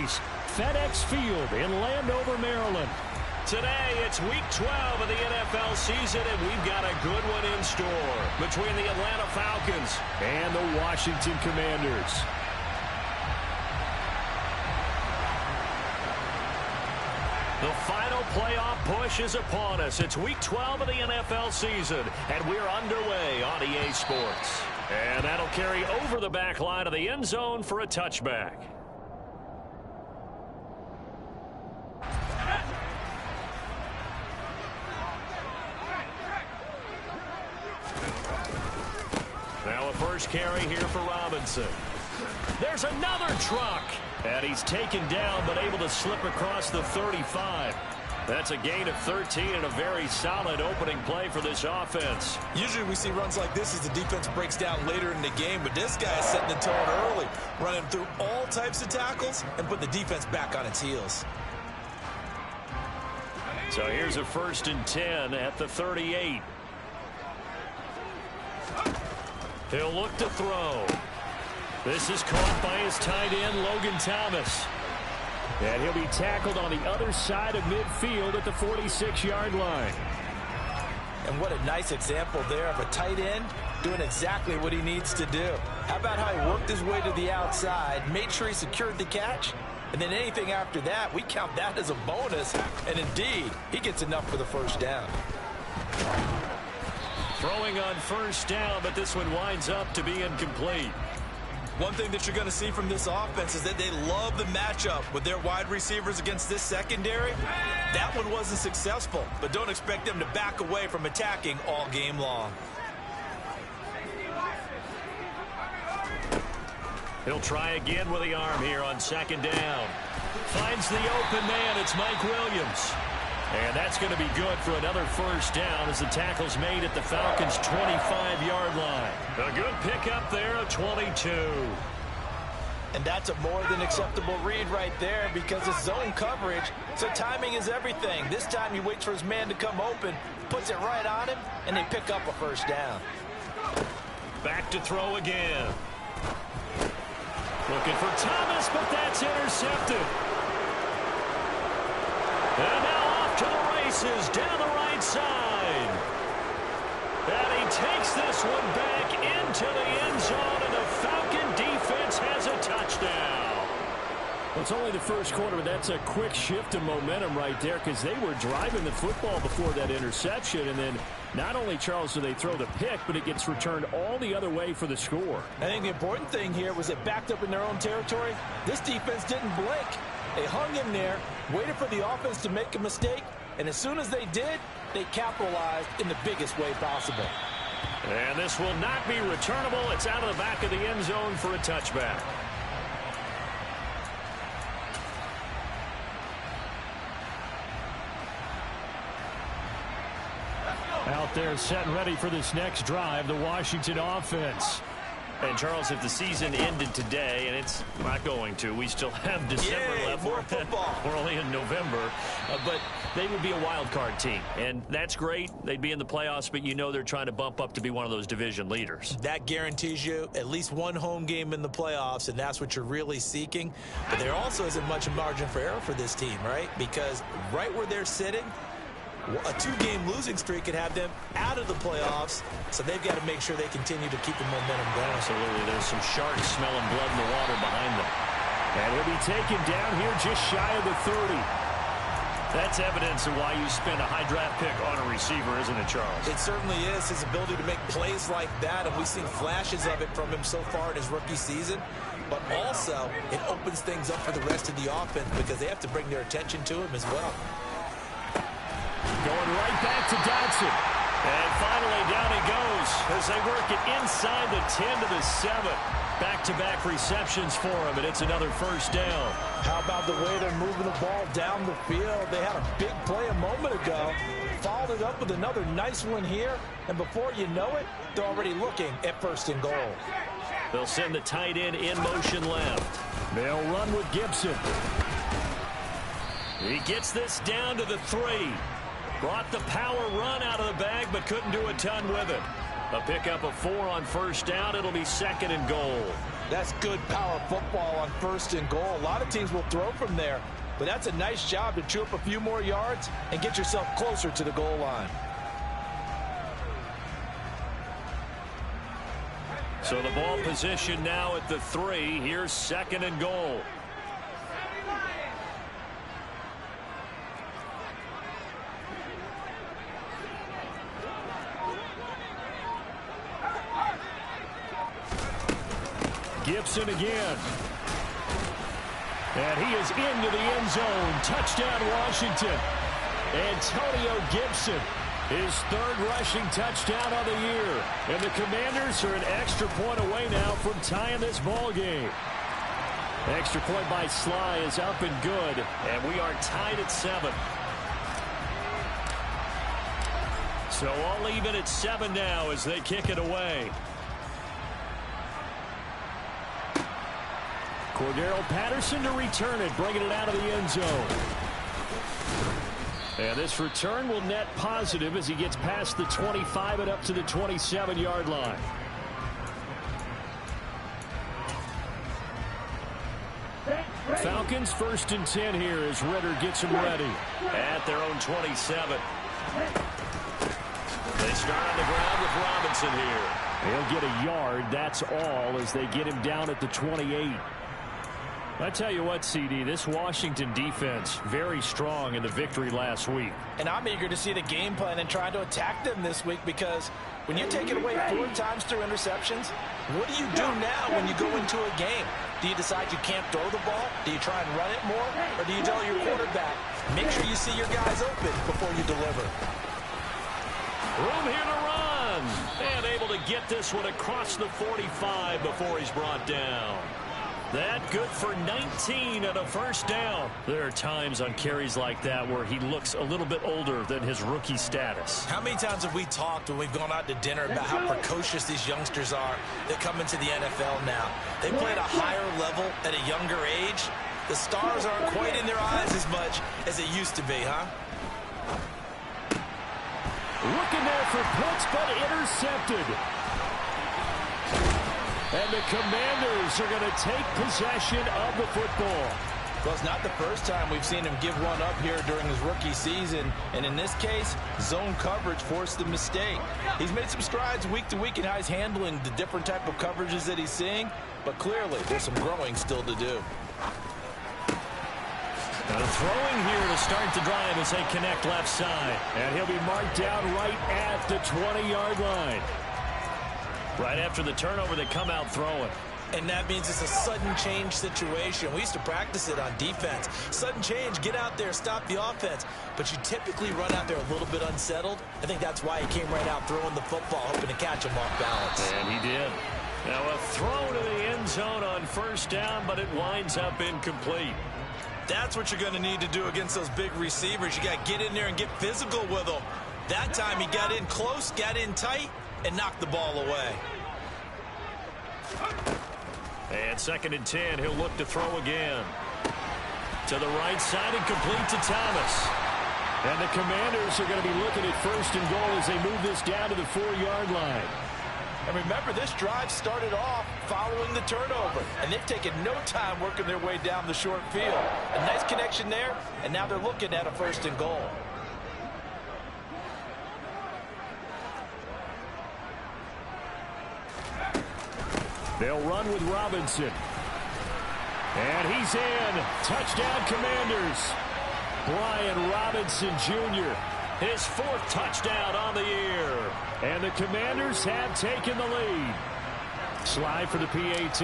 face FedEx Field in Landover, Maryland. Today, it's Week 12 of the NFL season, and we've got a good one in store between the Atlanta Falcons and the Washington Commanders. The final playoff push is upon us. It's Week 12 of the NFL season, and we're underway on EA Sports. And that'll carry over the back line of the end zone for a touchback. Now a first carry here for Robinson. There's another truck. And he's taken down but able to slip across the 35. That's a gain of 13 and a very solid opening play for this offense. Usually we see runs like this as the defense breaks down later in the game, but this guy is setting the tone early, running through all types of tackles and putting the defense back on its heels. So here's a 1st and 10 at the 38. He'll look to throw. This is caught by his tight end, Logan Thomas. And he'll be tackled on the other side of midfield at the 46-yard line. And what a nice example there of a tight end doing exactly what he needs to do. How about how he worked his way to the outside, made sure he secured the catch, and then anything after that, we count that as a bonus. And indeed, he gets enough for the first down. Throwing on 1st down, but this one winds up to be incomplete. One thing that you're going to see from this offense is that they love the matchup with their wide receivers against this secondary. That one wasn't successful, but don't expect them to back away from attacking all game long. He'll try again with the arm here on 2nd down. Finds the open man. It's Mike Williams. And that's going to be good for another 1st down as the tackle's made at the Falcons' 25-yard line. A good pickup there of 22. And that's a more than acceptable read right there because it's zone coverage, so timing is everything. This time he waits for his man to come open, puts it right on him, and they pick up a 1st down. Back to throw again. Looking for Thomas, but that's intercepted. And now to the races down the right side. And he takes this one back into the end zone, and the Falcon defense has a touchdown. Well, it's only the first quarter, but that's a quick shift of momentum right there because they were driving the football before that interception. And then not only, Charles, do they throw the pick, but it gets returned all the other way for the score. I think the important thing here was it backed up in their own territory. This defense didn't blink. They hung in there, waited for the offense to make a mistake, and as soon as they did, they capitalized in the biggest way possible. And this will not be returnable. It's out of the back of the end zone for a touchback. Out there set and ready for this next drive, the Washington offense. And, Charles, if the season ended today, and it's not going to, we still have December left. More football. We're only in November. But they would be a wild card team. And that's great. They'd be in the playoffs, but you know they're trying to bump up to be one of those division leaders. That guarantees you at least one home game in the playoffs, and that's what you're really seeking. But there also isn't much margin for error for this team, right? Because right where they're sitting, a 2-game losing streak could have them out of the playoffs, so they've got to make sure they continue to keep the momentum going. Absolutely. There's some sharks smelling blood in the water behind them. And he'll be taken down here just shy of the 30. That's evidence of why you spend a high draft pick on a receiver, isn't it, Charles? It certainly is. His ability to make plays like that, and we've seen flashes of it from him so far in his rookie season. But also, it opens things up for the rest of the offense because they have to bring their attention to him as well. Going right back to Dodson. And finally, down he goes as they work it inside the 10 to the 7. Back-to-back receptions for him, and it's another 1st down. How about the way they're moving the ball down the field? They had a big play a moment ago, followed it up with another nice one here, and before you know it, they're already looking at 1st and goal. They'll send the tight end in motion left. They'll run with Gibson. He gets this down to the 3. Brought the power run out of the bag, but couldn't do a ton with it. A pickup of 4 on 1st down. It'll be 2nd and goal. That's good power football on 1st and goal. A lot of teams will throw from there, but that's a nice job to chew up a few more yards and get yourself closer to the goal line. So the ball position now at the 3. Here's 2nd and goal. Gibson again. And he is into the end zone. Touchdown, Washington. Antonio Gibson, his 3rd rushing touchdown of the year. And the Commanders are an extra point away now from tying this ball game. Extra point by Sly is up and good. And we are tied at 7. So all even at 7 now as they kick it away. Cordero Patterson to return it, bringing it out of the end zone. And this return will net positive as he gets past the 25 and up to the 27-yard line. Falcons 1st and 10 here as Ritter gets them ready. At their own 27. They start on the ground with Robinson here. He'll get a yard, that's all, as they get him down at the 28. I tell you what, CD, this Washington defense, very strong in the victory last week. And I'm eager to see the game plan and try to attack them this week, because when you take it away 4 times through interceptions, what do you do now when you go into a game? Do you decide you can't throw the ball? Do you try and run it more? Or do you tell your quarterback, make sure you see your guys open before you deliver? Room here to run. And able to get this one across the 45 before he's brought down. That good for 19 and a 1st down. There are times on carries like that where he looks a little bit older than his rookie status. How many times have we talked when we've gone out to dinner about how precocious these youngsters are that come into the NFL now? They play at a higher level at a younger age. The stars aren't quite in their eyes as much as it used to be, huh? Looking there for Pitts, but intercepted. And the Commanders are going to take possession of the football. Well, it's not the first time we've seen him give one up here during his rookie season. And in this case, zone coverage forced the mistake. He's made some strides week to week in how he's handling the different type of coverages that he's seeing. But clearly, there's some growing still to do. Now throwing here to start the drive as they connect left side. And he'll be marked down right at the 20-yard line. Right after the turnover, they come out throwing. And that means it's a sudden change situation. We used to practice it on defense. Sudden change, get out there, stop the offense. But you typically run out there a little bit unsettled. I think that's why he came right out throwing the football, hoping to catch him off balance. And he did. Now a throw to the end zone on 1st down, but it winds up incomplete. That's what you're going to need to do against those big receivers. You got to get in there and get physical with them. That time he got in close, got in tight, and knocked the ball away. And 2nd and 10, he'll look to throw again. To the right side and complete to Thomas. And the Commanders are going to be looking at 1st and goal as they move this down to the 4-yard line. And remember, this drive started off following the turnover. And they've taken no time working their way down the short field. A nice connection there, and now they're looking at a 1st and goal. They'll run with Robinson. And he's in. Touchdown, Commanders. Brian Robinson Jr. His 4th touchdown on the year. And the Commanders have taken the lead. Slide for the PAT.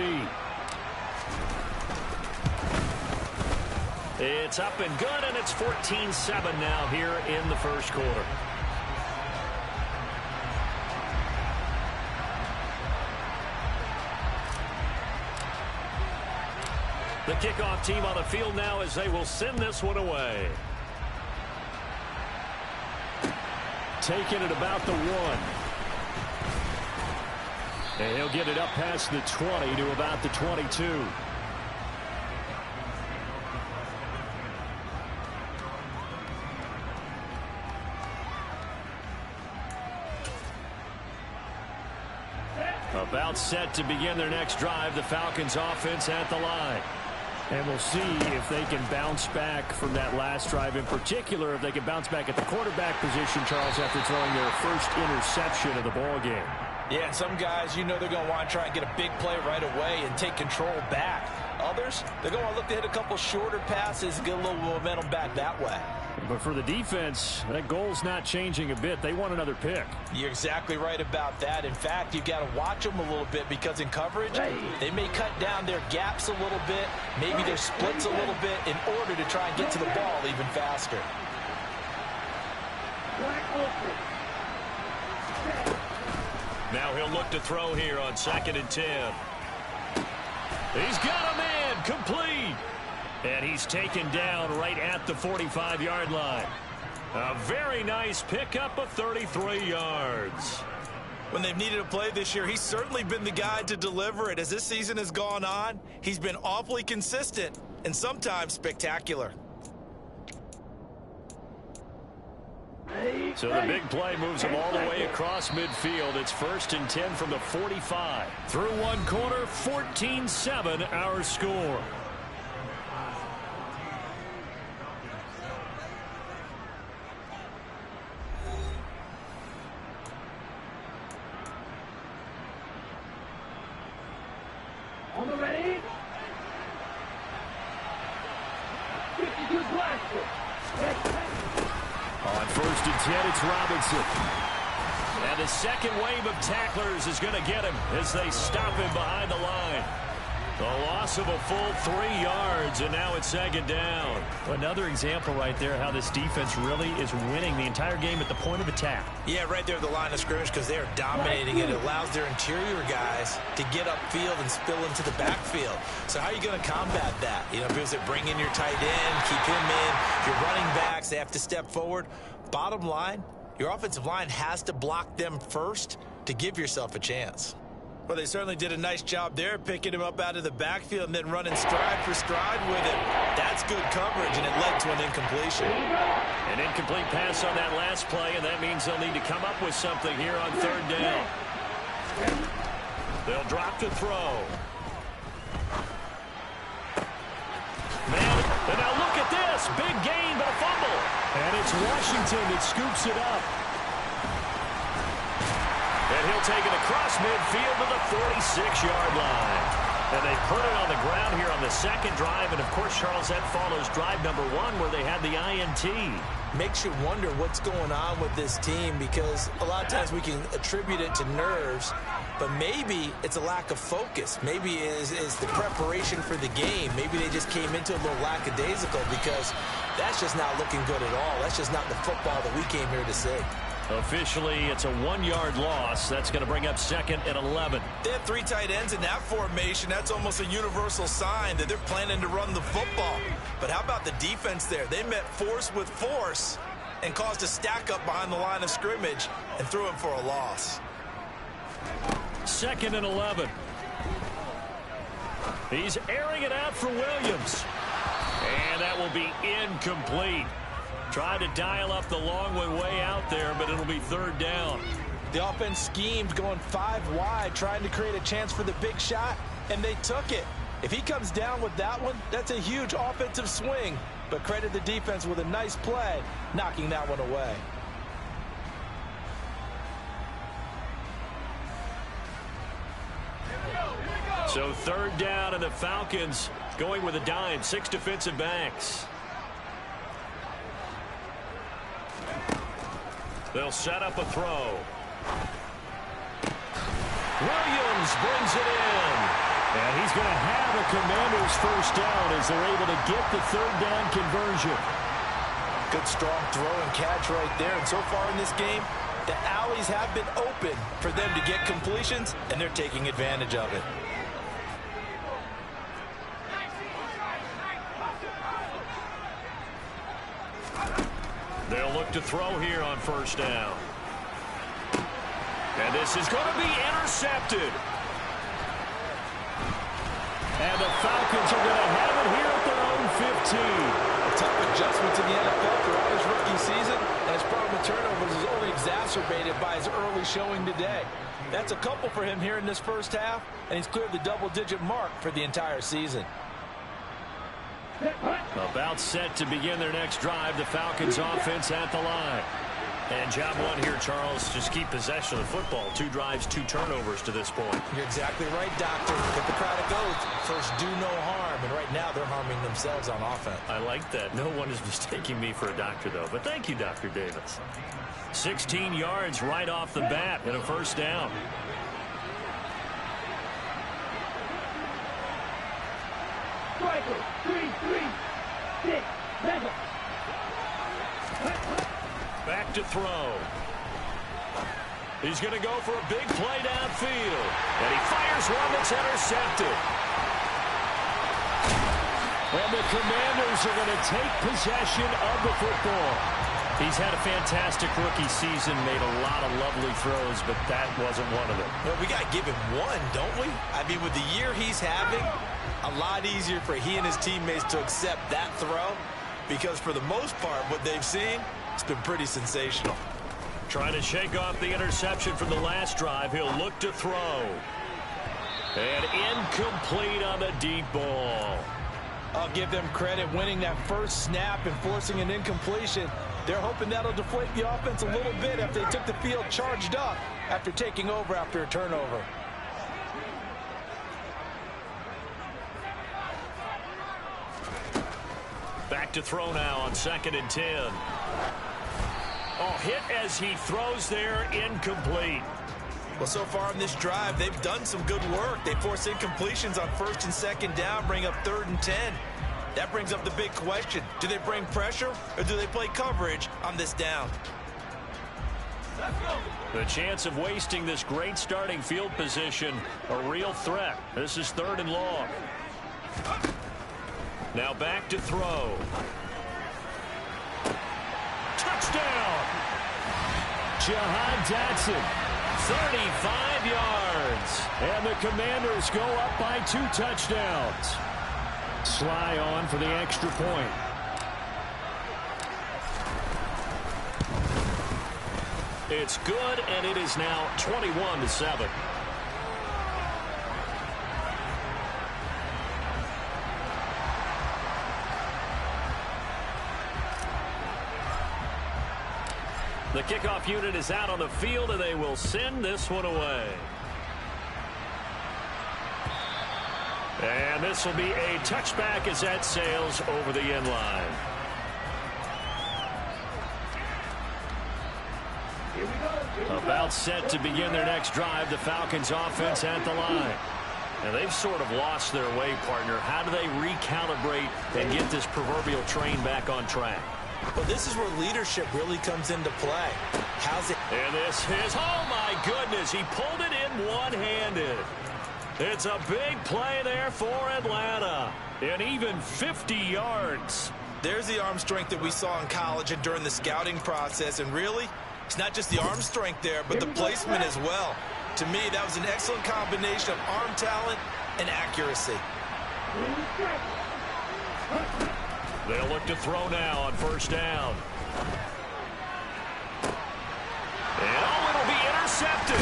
It's up and good, and it's 14-7 now here in the 1st quarter. The kickoff team on the field now as they will send this one away. Taking it about the 1. And he'll get it up past the 20 to about the 22. About set to begin their next drive. The Falcons offense at the line. And we'll see if they can bounce back from that last drive. In particular, if they can bounce back at the quarterback position, Charles, after throwing their first interception of the ball game. Yeah, some guys, you know they're going to want to try and get a big play right away and take control back. Others, they're going to look to hit a couple shorter passes and get a little momentum back that way. But for the defense, that goal's not changing a bit. They want another pick. You're exactly right about that. In fact, you've got to watch them a little bit because in coverage, they may cut down their gaps a little bit, maybe their splits a little bit in order to try and get to the ball even faster. Now he'll look to throw here on 2nd and 10. He's got a man complete. And he's taken down right at the 45-yard line. A very nice pickup of 33 yards. When they've needed a play this year, he's certainly been the guy to deliver it. As this season has gone on, he's been awfully consistent and sometimes spectacular. So the big play moves him all the way across midfield. It's 1st and 10 from the 45. Through one quarter, 14-7 our score. On the ready. 52 blaster. On 1st and 10, it's Robinson. And the second wave of tacklers is going to get him as they stop him behind the line. The loss of a full 3 yards, and now it's 2nd down. Another example right there how this defense really is winning the entire game at the point of attack. Yeah, right there at the line of scrimmage because they are dominating it. It allows their interior guys to get upfield and spill into the backfield. So how are you going to combat that? You know, because they bring in your tight end, keep him in. Your running backs, they have to step forward. Bottom line, your offensive line has to block them first to give yourself a chance. Well, they certainly did a nice job there, picking him up out of the backfield and then running stride for stride with him. That's good coverage, and it led to an incompletion. An incomplete pass on that last play, and that means they'll need to come up with something here on 3rd down. They'll drop to throw. Man, and now look at this. Big gain, but a fumble. And it's Washington that scoops it up. And he'll take it across midfield to the 46-yard line. And they put it on the ground here on the 2nd drive. And, of course, Charles, that follows drive number 1 where they had the INT. Makes you wonder what's going on with this team because a lot of times we can attribute it to nerves, but maybe it's a lack of focus. Maybe it is the preparation for the game. Maybe they just came into a little lackadaisical because that's just not looking good at all. That's just not the football that we came here to see. Officially, it's a 1-yard loss. That's going to bring up 2nd and 11. They have 3 tight ends in that formation. That's almost a universal sign that they're planning to run the football. But how about the defense there? They met force with force and caused a stack up behind the line of scrimmage and threw him for a loss. 2nd and 11. He's airing it out for Williams. And that will be incomplete. Tried to dial up the long one way out there, but it'll be 3rd down. The offense schemed going 5 wide, trying to create a chance for the big shot, and they took it. If he comes down with that one, that's a huge offensive swing. But credit the defense with a nice play, knocking that one away. So 3rd down, and the Falcons going with a dime. 6 defensive backs. They'll set up a throw. Williams brings it in. And he's going to have a Commanders 1st down as they're able to get the 3rd down conversion. Good strong throw and catch right there. And so far in this game, the alleys have been open for them to get completions, and they're taking advantage of it. They'll look to throw here on 1st down. And this is going to be intercepted. And the Falcons are going to have it here at their own 15. A tough adjustment to the NFL throughout his rookie season, and his problem with turnovers is only exacerbated by his early showing today. That's a couple for him here in this first half, and he's cleared the double-digit mark for the entire season. About set to begin their next drive. The Falcons offense at the line. And job one here, Charles, just keep possession of the football. 2 drives, 2 turnovers to this point. You're exactly right, Doctor. Hippocratic oath. First, do no harm. And right now, they're harming themselves on offense. I like that. No one is mistaking me for a doctor, though. But thank you, Dr. Davis. 16 yards right off the bat and a first down. Striker, 3-3-6, level. Back to throw. He's going to go for a big play downfield. And he fires one that's intercepted. And the Commanders are going to take possession of the football. He's had a fantastic rookie season, made a lot of lovely throws, but that wasn't one of them. Well, we got to give him one, don't we? I mean, with the year he's having, a lot easier for he and his teammates to accept that throw, because for the most part, what they've seen, it's been pretty sensational. Trying to shake off the interception from the last drive. He'll look to throw. And incomplete on the deep ball. I'll give them credit winning that first snap and forcing an incompletion. They're hoping that'll deflate the offense a little bit after they took the field charged up after taking over after a turnover. Back to throw now on 2nd and 10. Oh, hit as he throws there, incomplete. Well, so far in this drive, they've done some good work. They force incompletions on 1st and 2nd down, bring up 3rd and 10. That brings up the big question. Do they bring pressure or do they play coverage on this down? The chance of wasting this great starting field position, a real threat. This is 3rd and long. Now back to throw. Touchdown! Jahan Dotson. 35 yards. And the Commanders go up by 2 touchdowns. Sly on for the extra point. It's good, and it is now 21-7. The kickoff unit is out on the field, and they will send this one away. And this will be a touchback as that sails over the end line. About set to begin their next drive, the Falcons offense at the line. And they've sort of lost their way, partner. How do they recalibrate and get this proverbial train back on track? Well, this is where leadership really comes into play. How's it? And this is, oh my goodness, he pulled it in one-handed. It's a big play there for Atlanta. And even 50 yards. There's the arm strength that we saw in college and during the scouting process. And really, it's not just the arm strength there, but the placement as well. To me, that was an excellent combination of arm talent and accuracy. They'll look to throw now on 1st down. And oh, it'll be intercepted.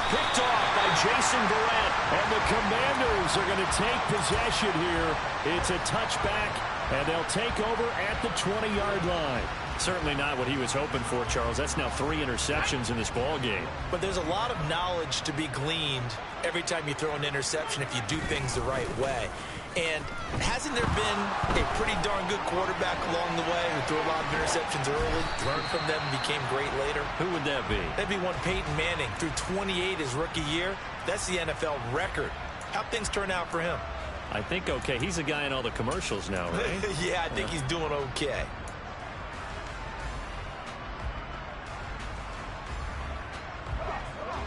Picked off by Jason Verrett. And the Commanders are going to take possession here. It's a touchback, and they'll take over at the 20-yard line. Certainly not what he was hoping for, Charles. That's now 3 interceptions in this ball game. But there's a lot of knowledge to be gleaned every time you throw an interception if you do things the right way. And hasn't there been a pretty darn good quarterback along the way who threw a lot of interceptions early, learned from them, and became great later? Who would that be? That'd be one Peyton Manning, threw 28 his rookie year. That's the NFL record. How'd things turn out for him? I think okay. He's a guy in all the commercials now, right? Yeah, I think he's doing okay.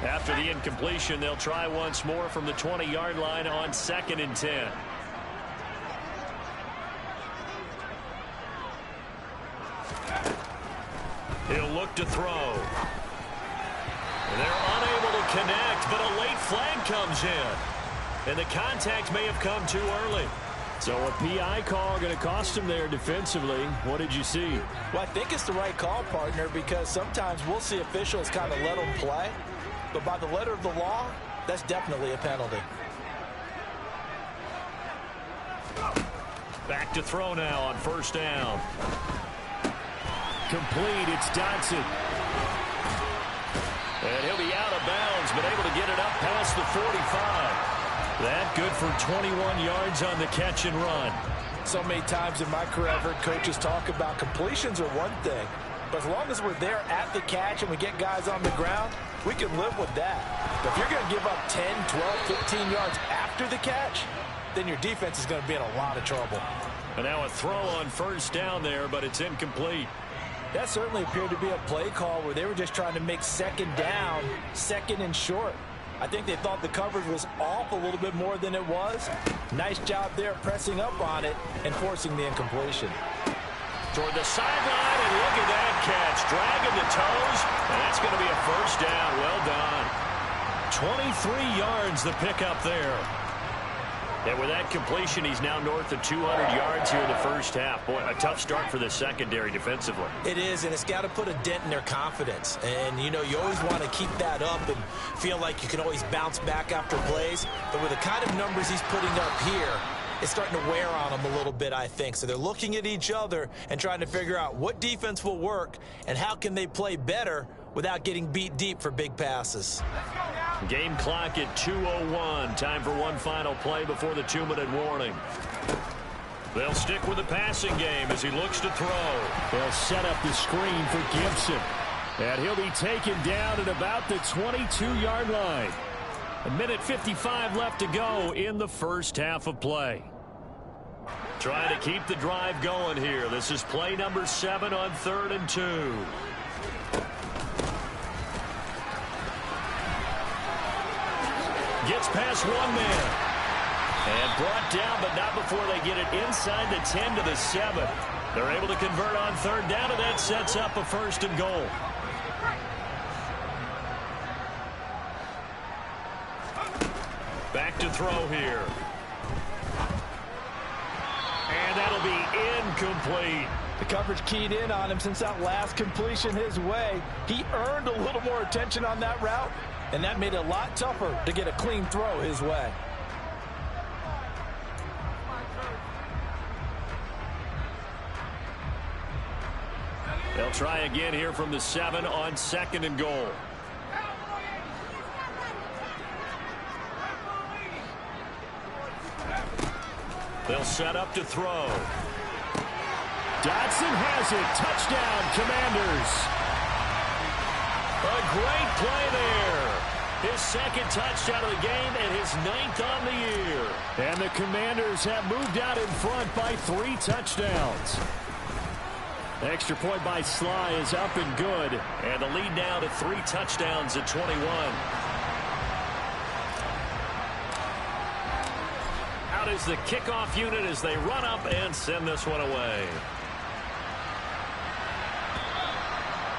After the incompletion, they'll try once more from the 20-yard line on 2nd and 10. He'll look to throw. And they're unable to connect, but a late flag comes in. And the contact may have come too early. So a PI call going to cost him there defensively. What did you see? Well, I think it's the right call, partner, because sometimes we'll see officials kind of let them play. But by the letter of the law, that's definitely a penalty. Back to throw now on first down. Complete. It's Dodson. And he'll be out of bounds, but able to get it up past the 45. That good for 21 yards on the catch and run. So many times in my career, I've heard coaches talk about completions are one thing. But as long as we're there at the catch and we get guys on the ground, we can live with that. But if you're going to give up 10, 12, 15 yards after the catch, then your defense is going to be in a lot of trouble. And now a throw on first down there, but it's incomplete. That certainly appeared to be a play call where they were just trying to make second down, second and short. I think they thought the coverage was off a little bit more than it was. Nice job there pressing up on it and forcing the incompletion. Toward the sideline, and look at that catch. Dragging the toes, and that's going to be a first down. Well done. 23 yards the pickup there. And with that completion, he's now north of 200 yards here in the first half. Boy, a tough start for the secondary defensively. It is, and it's got to put a dent in their confidence. And, you know, you always want to keep that up and feel like you can always bounce back after plays. But with the kind of numbers he's putting up here, it's starting to wear on them a little bit, I think. So they're looking at each other and trying to figure out what defense will work and how can they play better without getting beat deep for big passes. Game clock at 2:01. Time for one final play before the 2-minute warning. They'll stick with the passing game as he looks to throw. They'll set up the screen for Gibson. And he'll be taken down at about the 22-yard line. 1:55 left to go in the first half of play. Trying to keep the drive going here. This is play number 7 on 3rd and 2. Gets past one man. And brought down, but not before they get it inside the 10 to the 7. They're able to convert on 3rd down, and that sets up a 1st and goal. Back to throw here. And that'll be incomplete. The coverage keyed in on him since that last completion his way. He earned a little more attention on that route, and that made it a lot tougher to get a clean throw his way. They'll try again here from the 7 on 2nd and goal. They'll set up to throw. Dodson has it. Touchdown, Commanders. A great play there. His 2nd touchdown of the game and his 9th on the year. And the Commanders have moved out in front by 3 touchdowns. Extra point by Sly is up and good. And the lead now to 3 touchdowns at 21. Out is the kickoff unit as they run up and send this one away.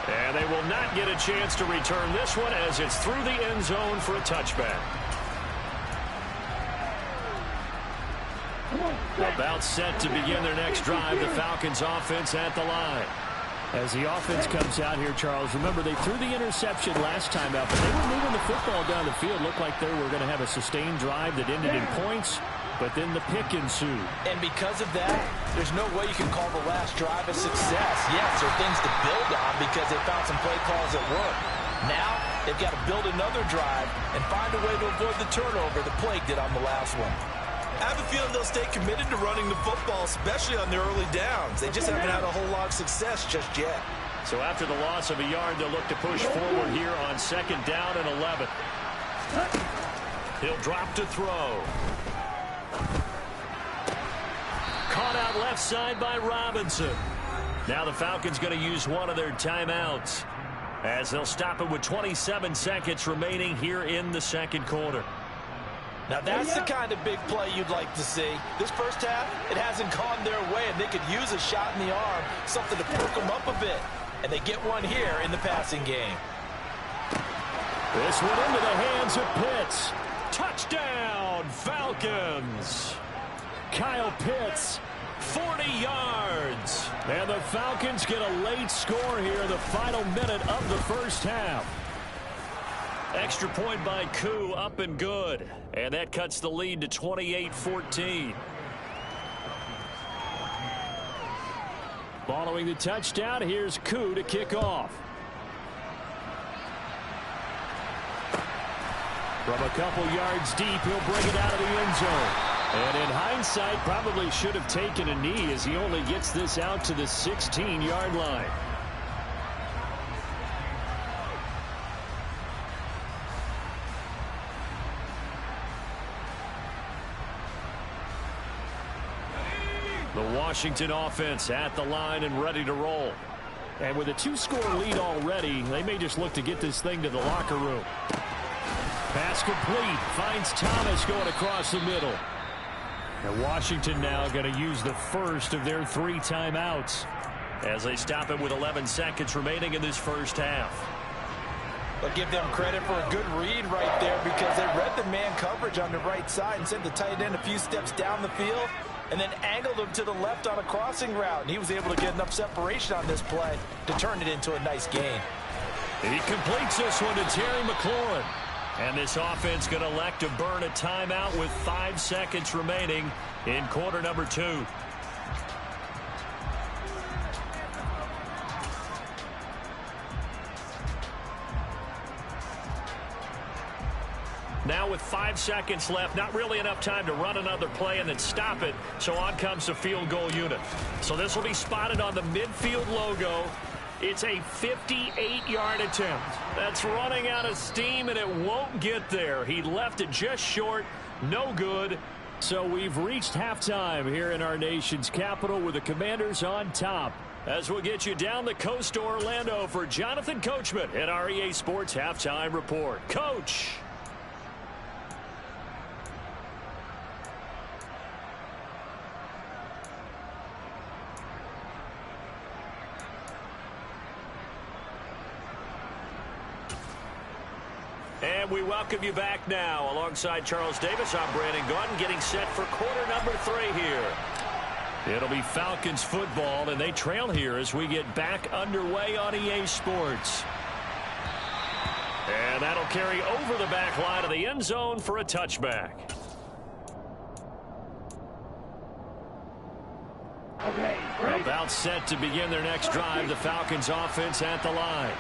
And they will not get a chance to return this one as it's through the end zone for a touchback. About set to begin their next drive. The Falcons offense at the line. As the offense comes out here, Charles, remember they threw the interception last time out, but they were moving the football down the field. Looked like they were going to have a sustained drive that ended in points, but then the pick ensued. And because of that, there's no way you can call the last drive a success. Yes, there are things to build on because they found some play calls that work. Now, they've got to build another drive and find a way to avoid the turnover the plague did on the last one. I have a feeling they'll stay committed to running the football, especially on their early downs. They just haven't had a whole lot of success just yet. So after the loss of a yard, they'll look to push forward here on 2nd down and 11. He'll drop to throw. Caught out left side by Robinson. Now the Falcons going to use one of their timeouts as they'll stop it with 27 seconds remaining here in the 2nd quarter. Now that's the kind of big play you'd like to see. This first half, it hasn't gone their way, and they could use a shot in the arm, something to perk them up a bit. And they get one here in the passing game. This one into the hands of Pitts. Touchdown, Falcons. Kyle Pitts. 40 yards. And the Falcons get a late score here in the final minute of the first half. Extra point by Koo, up and good. And that cuts the lead to 28-14. Following the touchdown, here's Koo to kick off. From a couple yards deep, he'll bring it out of the end zone. And in hindsight, probably should have taken a knee as he only gets this out to the 16-yard line. The Washington offense at the line and ready to roll. And with a 2-score lead already, they may just look to get this thing to the locker room. Pass complete. Finds Thomas going across the middle. And Washington now going to use the first of their 3 timeouts as they stop it with 11 seconds remaining in this first half. But give them credit for a good read right there because they read the man coverage on the right side and sent the tight end a few steps down the field and then angled him to the left on a crossing route. And he was able to get enough separation on this play to turn it into a nice gain. He completes this one to Terry McLaurin. And this offense going to elect to burn a timeout with 5 seconds remaining in quarter number 2. Now with 5 seconds left, not really enough time to run another play and then stop it. So on comes the field goal unit. So this will be spotted on the midfield logo. It's a 58-yard attempt. That's running out of steam, and it won't get there. He left it just short. No good. So we've reached halftime here in our nation's capital with the Commanders on top. As we'll get you down the coast to Orlando for Jonathan Coachman at our EA Sports Halftime Report. Coach. And we welcome you back now. Alongside Charles Davis, I'm Brandon Gaudin, getting set for quarter number 3 here. It'll be Falcons football, and they trail here as we get back underway on EA Sports. And that'll carry over the back line of the end zone for a touchback. About set to begin their next drive, the Falcons offense at the line.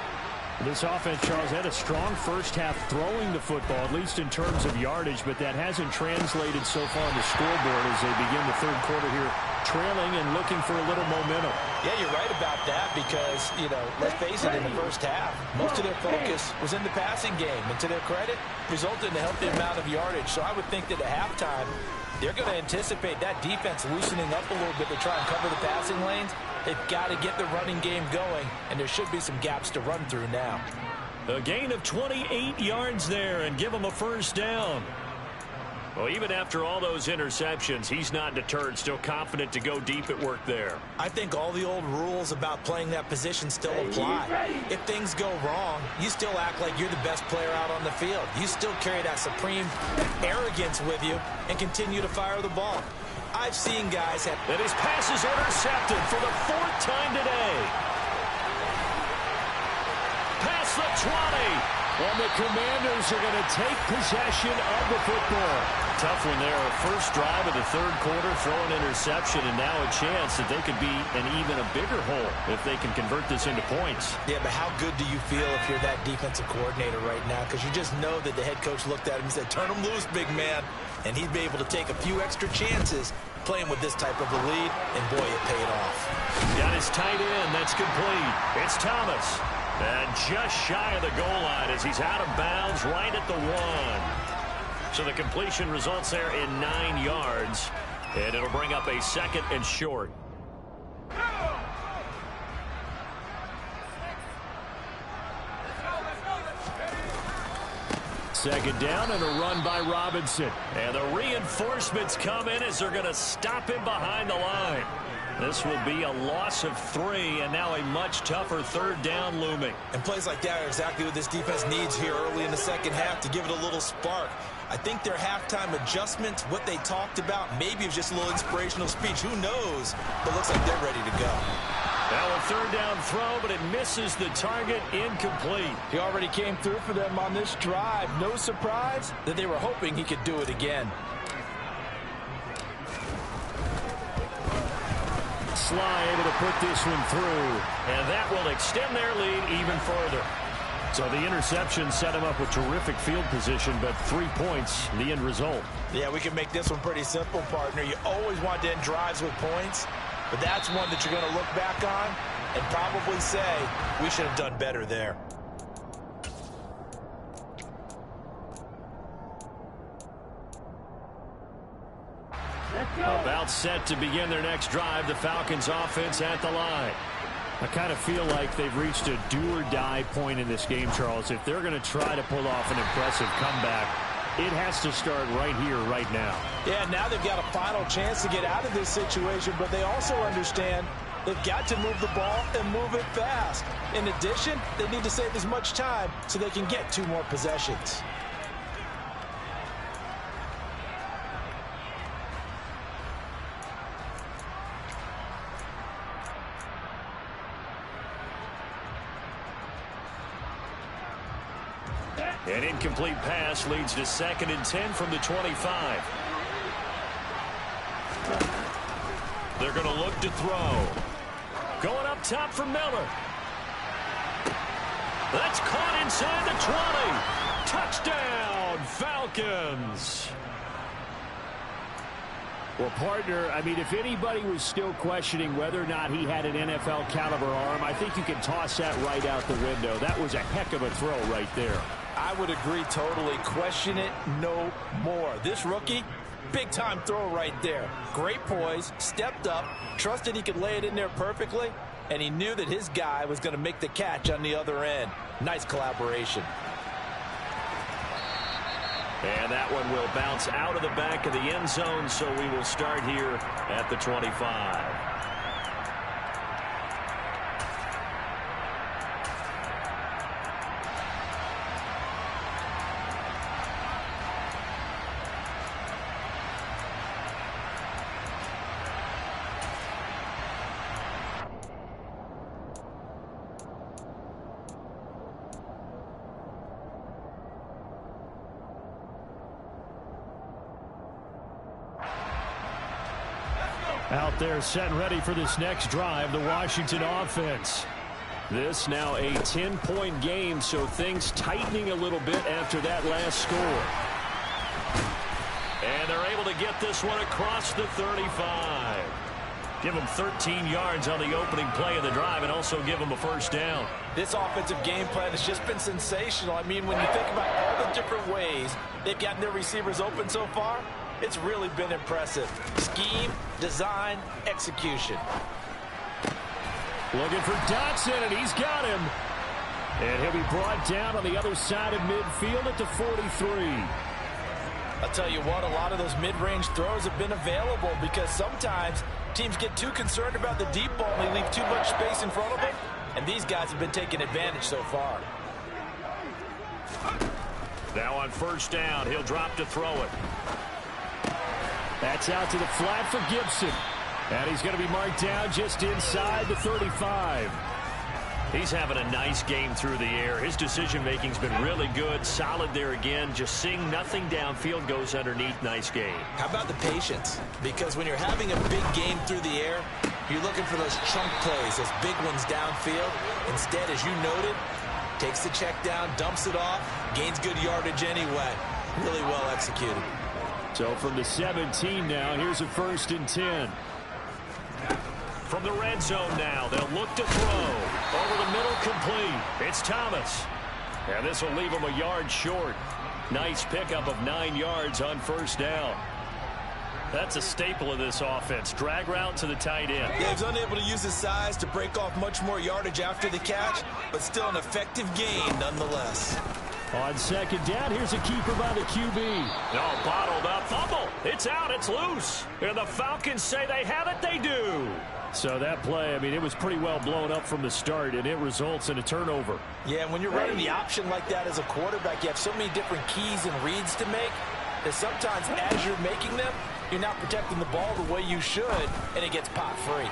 This offense, Charles, had a strong first half throwing the football, at least in terms of yardage, but that hasn't translated so far on the scoreboard as they begin the third quarter here, trailing and looking for a little momentum. Yeah, you're right about that because, you know, let's face it, in the first half, most of their focus was in the passing game, and to their credit, resulted in a healthy amount of yardage. So I would think that at halftime, they're going to anticipate that defense loosening up a little bit to try and cover the passing lanes. They've got to get the running game going, and there should be some gaps to run through now. A gain of 28 yards there and give them a first down. Well, even after all those interceptions, he's not deterred, still confident to go deep at work there. I think all the old rules about playing that position still apply. If things go wrong, you still act like you're the best player out on the field. You still carry that supreme arrogance with you and continue to fire the ball. I've seen guys have... And his pass is intercepted for the 4th time today. Past the 20. And the Commanders are going to take possession of the football. Tough one there. First drive of the third quarter, throw an interception, and now a chance that they could be in even a bigger hole if they can convert this into points. Yeah, but how good do you feel if you're that defensive coordinator right now? Because you just know that the head coach looked at him and said, turn him loose, big man. And he'd be able to take a few extra chances playing with this type of a lead, and boy, it paid off. Got his tight end. That's complete. It's Thomas. And just shy of the goal line as he's out of bounds right at the 1. So the completion results there in 9 yards. And it'll bring up a 2nd and short. Second down and a run by Robinson. And the reinforcements come in as they're going to stop him behind the line. This will be a loss of 3, and now a much tougher 3rd down looming. And plays like that are exactly what this defense needs here early in the second half to give it a little spark. I think their halftime adjustments, what they talked about, maybe it was just a little inspirational speech. Who knows? But looks like they're ready to go. Now a third down throw, but it misses the target. Incomplete. He already came through for them on this drive. No surprise that they were hoping he could do it again. Sly able to put this one through, and that will extend their lead even further. So the interception set him up with terrific field position, but 3 points, the end result. Yeah, we can make this one pretty simple, partner. You always want to end drives with points, but that's one that you're going to look back on and probably say, we should have done better there. About set to begin their next drive, the Falcons offense at the line. I kind of feel like they've reached a do-or-die point in this game, Charles. If they're going to try to pull off an impressive comeback, it has to start right here, right now. Yeah, now they've got a final chance to get out of this situation, but they also understand they've got to move the ball and move it fast. In addition, they need to save as much time so they can get 2 more possessions. An incomplete pass leads to 2nd and 10 from the 25. They're going to look to throw. Going up top for Miller. That's caught inside the 20. Touchdown, Falcons. Well, partner, I mean, if anybody was still questioning whether or not he had an NFL caliber arm, I think you can toss that right out the window. That was a heck of a throw right there. I would agree totally. Question it no more. This rookie, big-time throw right there. Great poise, stepped up, trusted he could lay it in there perfectly, and he knew that his guy was going to make the catch on the other end. Nice collaboration. And that one will bounce out of the back of the end zone, so we will start here at the 25. Out there set and ready for this next drive, the Washington offense. This now a 10-point game, so things tightening a little bit after that last score. And they're able to get this one across the 35. Give them 13 yards on the opening play of the drive and also give them a first down. This offensive game plan has just been sensational. I mean, when you think about all the different ways they've gotten their receivers open so far, it's really been impressive. Scheme, design, execution. Looking for Dotson, and he's got him. And he'll be brought down on the other side of midfield at the 43. I'll tell you what, a lot of those mid-range throws have been available because sometimes teams get too concerned about the deep ball and they leave too much space in front of them. And these guys have been taking advantage so far. Now on first down, he'll drop to throw it. That's out to the flat for Gibson. And he's going to be marked down just inside the 35. He's having a nice game through the air. His decision-making's been really good. Solid there again. Just seeing nothing downfield, goes underneath. Nice game. How about the patience? Because when you're having a big game through the air, you're looking for those chunk plays, those big ones downfield. Instead, as you noted, takes the check down, dumps it off, gains good yardage anyway. Really well executed. So from the 17 now, here's a 1st and 10. From the red zone now, they'll look to throw. Over the middle, complete. It's Thomas. And this will leave him a yard short. Nice pickup of 9 yards on first down. That's a staple of this offense. Drag route to the tight end. Yeah, he's unable to use his size to break off much more yardage after the catch, but still an effective gain nonetheless. On second down, here's a keeper by the QB. Oh, bottled up. Fumble. It's out. It's loose. And the Falcons say they have it. They do. So that play, I mean, it was pretty well blown up from the start, and it results in a turnover. Yeah, and when you're running the option like that as a quarterback, you have so many different keys and reads to make. is sometimes as you're making them, you're not protecting the ball the way you should, and it gets pot free.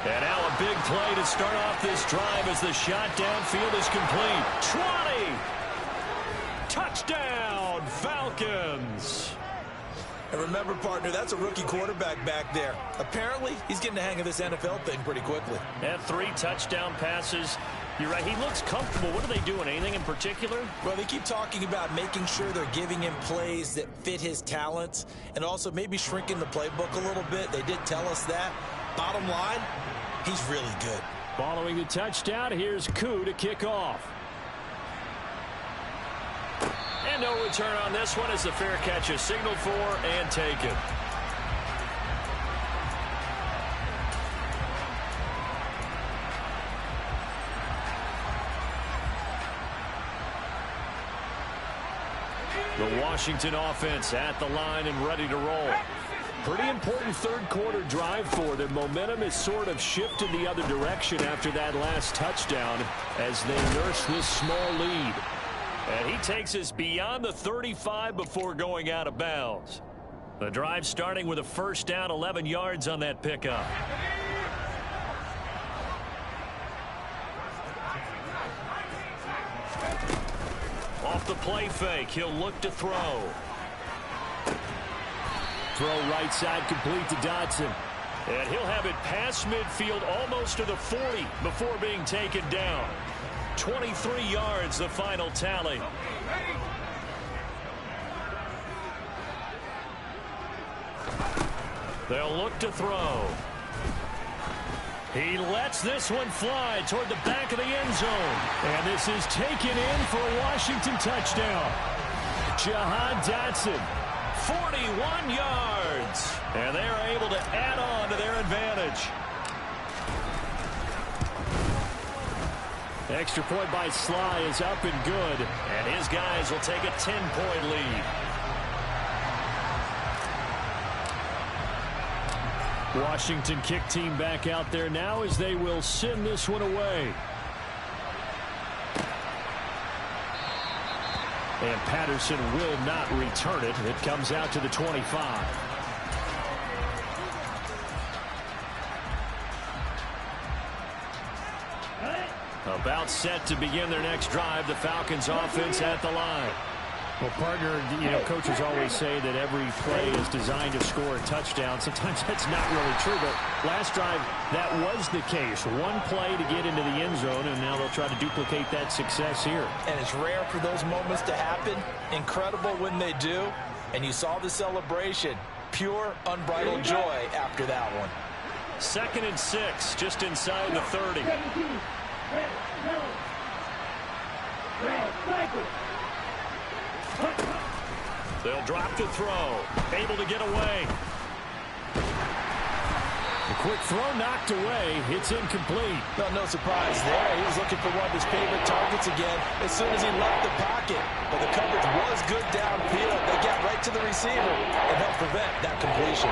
And now a big play to start off this drive as the shot downfield is complete. 20! Touchdown, Falcons! And remember, partner, that's a rookie quarterback back there. Apparently, he's getting the hang of this NFL thing pretty quickly. Had 3 touchdown passes. You're right, he looks comfortable. What are they doing? Anything in particular? Well, they keep talking about making sure they're giving him plays that fit his talents and also maybe shrinking the playbook a little bit. They did tell us that. Bottom line, he's really good. Following the touchdown, here's Koo to kick off. And no return on this one as the fair catch is signaled for and taken. The Washington offense at the line and ready to roll. Pretty important third quarter drive for them. Momentum is sort of shifted the other direction after that last touchdown as they nurse this small lead. And he takes us beyond the 35 before going out of bounds. The drive starting with a first down, 11 yards on that pickup. Off the play fake, he'll look to throw. Throw right side complete to Dotson. And he'll have it past midfield almost to the 40 before being taken down. 23 yards, the final tally. They'll look to throw. He lets this one fly toward the back of the end zone. And this is taken in for a Washington touchdown. Jahan Dotson, 41 yards. And they're able to add on to their advantage. Extra point by Sly is up and good. And his guys will take a 10-point lead. Washington kick team back out there now as they will send this one away. And Patterson will not return it. It comes out to the 25. About set to begin their next drive. The Falcons offense at the line. Well, partner, you know, coaches always say that every play is designed to score a touchdown. Sometimes that's not really true, but last drive, that was the case. One play to get into the end zone, and now they'll try to duplicate that success here. And it's rare for those moments to happen. Incredible when they do. And you saw the celebration. Pure, unbridled joy after that one. 2nd and 6, just inside the 30. They'll drop to throw. Able to get away. A quick throw knocked away. It's incomplete. Well, no surprise there. He was looking for one of his favorite targets again as soon as he left the pocket. But the coverage was good downfield. They get right to the receiver and help prevent that completion.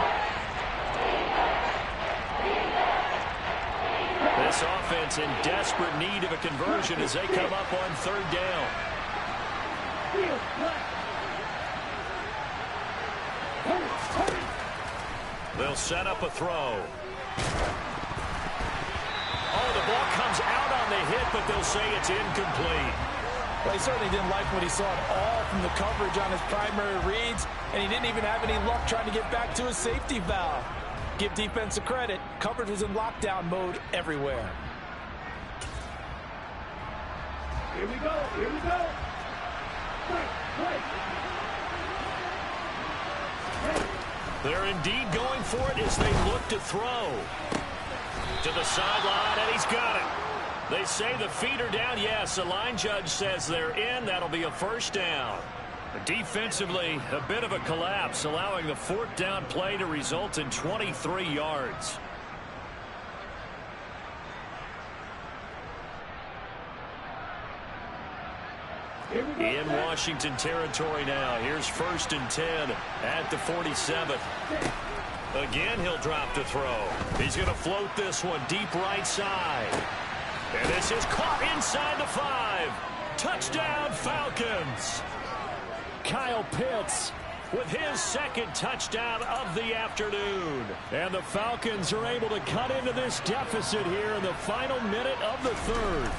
This offense in desperate need of a conversion as they come up on 3rd down. They'll set up a throw. Oh, the ball comes out on the hit, but they'll say it's incomplete. Well, he certainly didn't like what he saw at all from the coverage on his primary reads, and he didn't even have any luck trying to get back to his safety valve. Give defense a credit. Coverage was in lockdown mode everywhere. Here we go. Here we go. They're indeed going for it as they look to throw. To the sideline, and he's got it. They say the feet are down. Yes, the line judge says they're in. That'll be a first down. Defensively, a bit of a collapse, allowing the 4th down play to result in 23 yards. In Washington territory now. Here's 1st and 10 at the 47. Again, he'll drop to throw. He's going to float this one deep right side. And this is caught inside the 5. Touchdown, Falcons. Kyle Pitts with his second touchdown of the afternoon. And the Falcons are able to cut into this deficit here in the final minute of the third.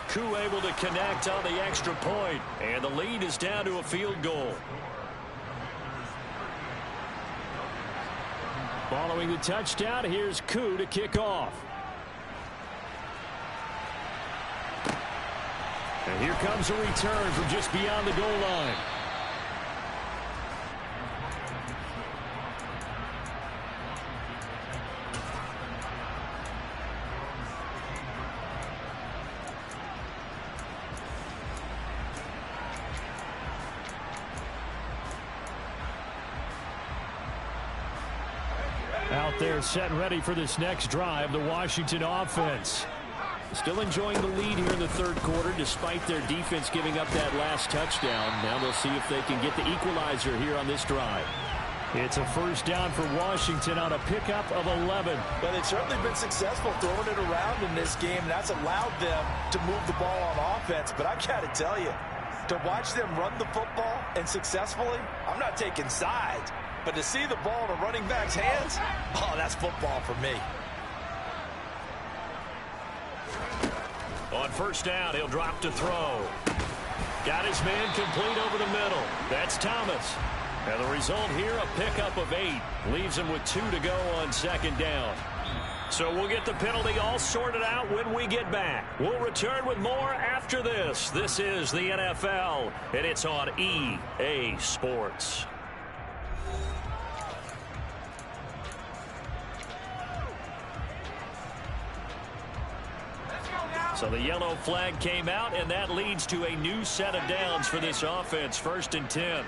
Koo able to connect on the extra point, and the lead is down to a field goal. Following the touchdown, here's Koo to kick off. And here comes a return from just beyond the goal line. Out there set and ready for this next drive, the Washington offense. Still enjoying the lead here in the third quarter despite their defense giving up that last touchdown. Now they'll see if they can get the equalizer here on this drive. It's a first down for Washington on a pickup of 11. But they've certainly been successful throwing it around in this game. That's allowed them to move the ball on offense. But I got to tell you, to watch them run the football and successfully, I'm not taking sides. But to see the ball in a running back's hands, oh, that's football for me. On first down, he'll drop to throw. Got his man complete over the middle. That's Thomas. And the result here, a pickup of 8. Leaves him with 2 to go on second down. So we'll get the penalty all sorted out when we get back. We'll return with more after this. This is the NFL, and it's on EA Sports. So the yellow flag came out, and that leads to a new set of downs for this offense. 1st and 10.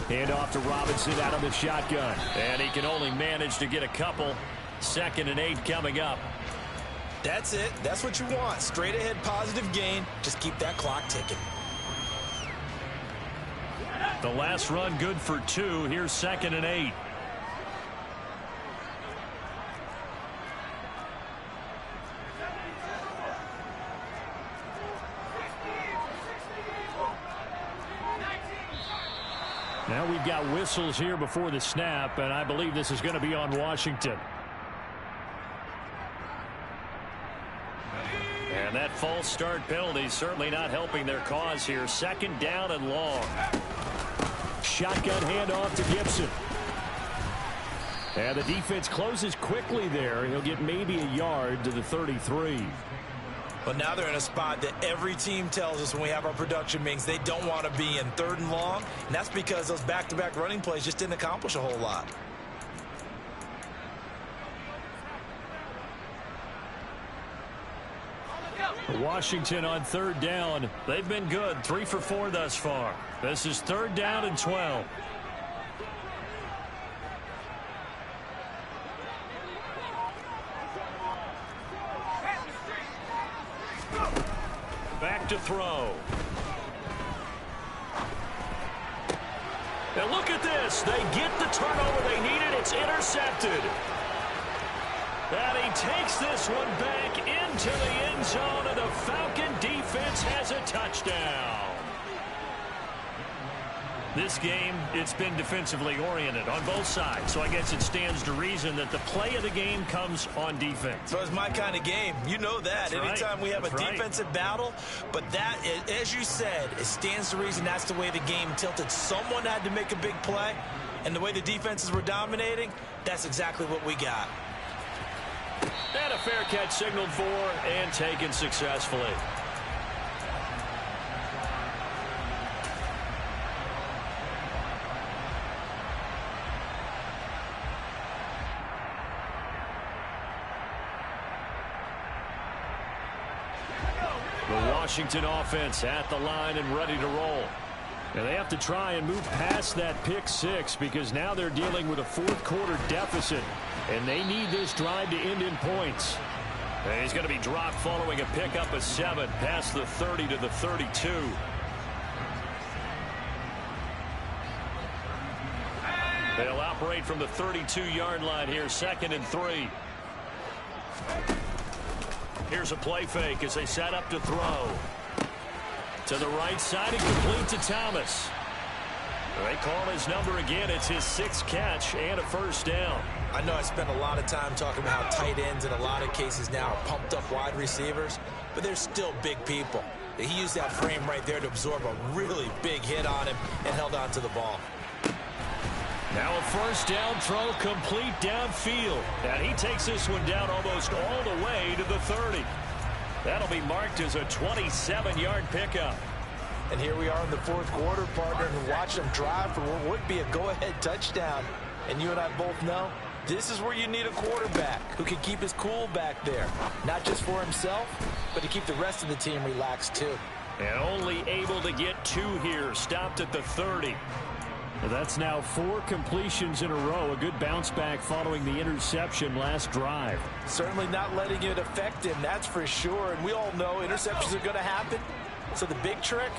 Hand off to Robinson out of the shotgun. And he can only manage to get a couple. 2nd and 8 coming up. That's it. That's what you want. Straight ahead positive gain. Just keep that clock ticking. The last run good for 2. Here's 2nd and 8. Now we've got whistles here before the snap, and I believe this is going to be on Washington. And that false start penalty certainly not helping their cause here. 2nd down and long. Shotgun handoff to Gibson. And the defense closes quickly there. He'll get maybe a yard to the 33. But now they're in a spot that every team tells us when we have our production meetings they don't want to be in. 3rd and long, and that's because those back-to-back running plays just didn't accomplish a whole lot. Washington on 3rd down. They've been good. 3 for 4 thus far. This is 3rd down and 12. Back to throw. And look at this. They get the turnover they needed. It's intercepted. And he takes this one back into the end zone, and the Falcon defense has a touchdown. This game, it's been defensively oriented on both sides, so I guess it stands to reason that the play of the game comes on defense. So it's my kind of game. You know that. That's anytime right. we have That's a right. defensive battle, but that, as you said, it stands to reason that's the way the game tilted. Someone had to make a big play, and the way the defenses were dominating, that's exactly what we got. And a fair catch signaled for and taken successfully. The Washington offense at the line and ready to roll. And they have to try and move past that pick 6 because now they're dealing with a 4th quarter deficit. And they need this drive to end in points. And he's going to be dropped following a pickup of 7 past the 30 to the 32. They'll operate from the 32-yard line here, 2nd and 3. Here's a play fake as they set up to throw. To the right side and complete to Thomas. They call his number again. It's his 6th catch and a first down. I know I spent a lot of time talking about how tight ends in a lot of cases now are pumped up wide receivers, but they're still big people. He used that frame right there to absorb a really big hit on him and held on to the ball. Now a first down throw complete downfield. And he takes this one down almost all the way to the 30. That'll be marked as a 27-yard pickup. And here we are in the 4th quarter, partner, and watch them drive for what would be a go-ahead touchdown. And you and I both know this is where you need a quarterback who can keep his cool back there. Not just for himself, but to keep the rest of the team relaxed too. And only able to get 2 here. Stopped at the 30. That's now 4 completions in a row. A good bounce back following the interception last drive. Certainly not letting it affect him, that's for sure. And we all know interceptions are going to happen. So the big trick,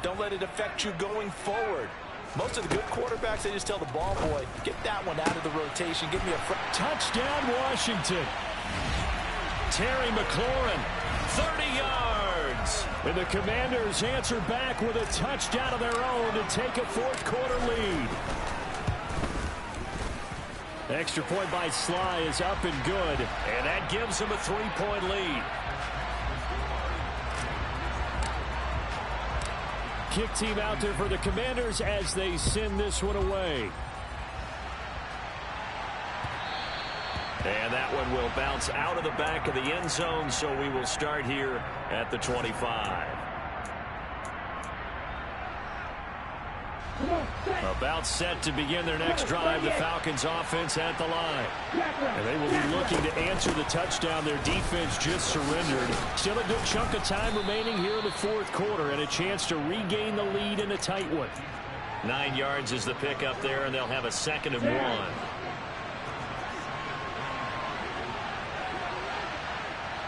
don't let it affect you going forward. Most of the good quarterbacks, they just tell the ball boy, get that one out of the rotation. Give me a touchdown, Washington. Terry McLaurin, 30 yards. And the Commanders answer back with a touchdown of their own to take a 4th quarter lead. Extra point by Sly is up and good. And that gives them a 3-point lead. Kick team out there for the Commanders as they send this one away. And that one will bounce out of the back of the end zone, so we will start here at the 25. About set to begin their next drive, the Falcons offense at the line. And they will be looking to answer the touchdown. Their defense just surrendered. Still a good chunk of time remaining here in the 4th quarter and a chance to regain the lead in a tight one. 9 yards is the pickup there, and they'll have a 2nd and 1.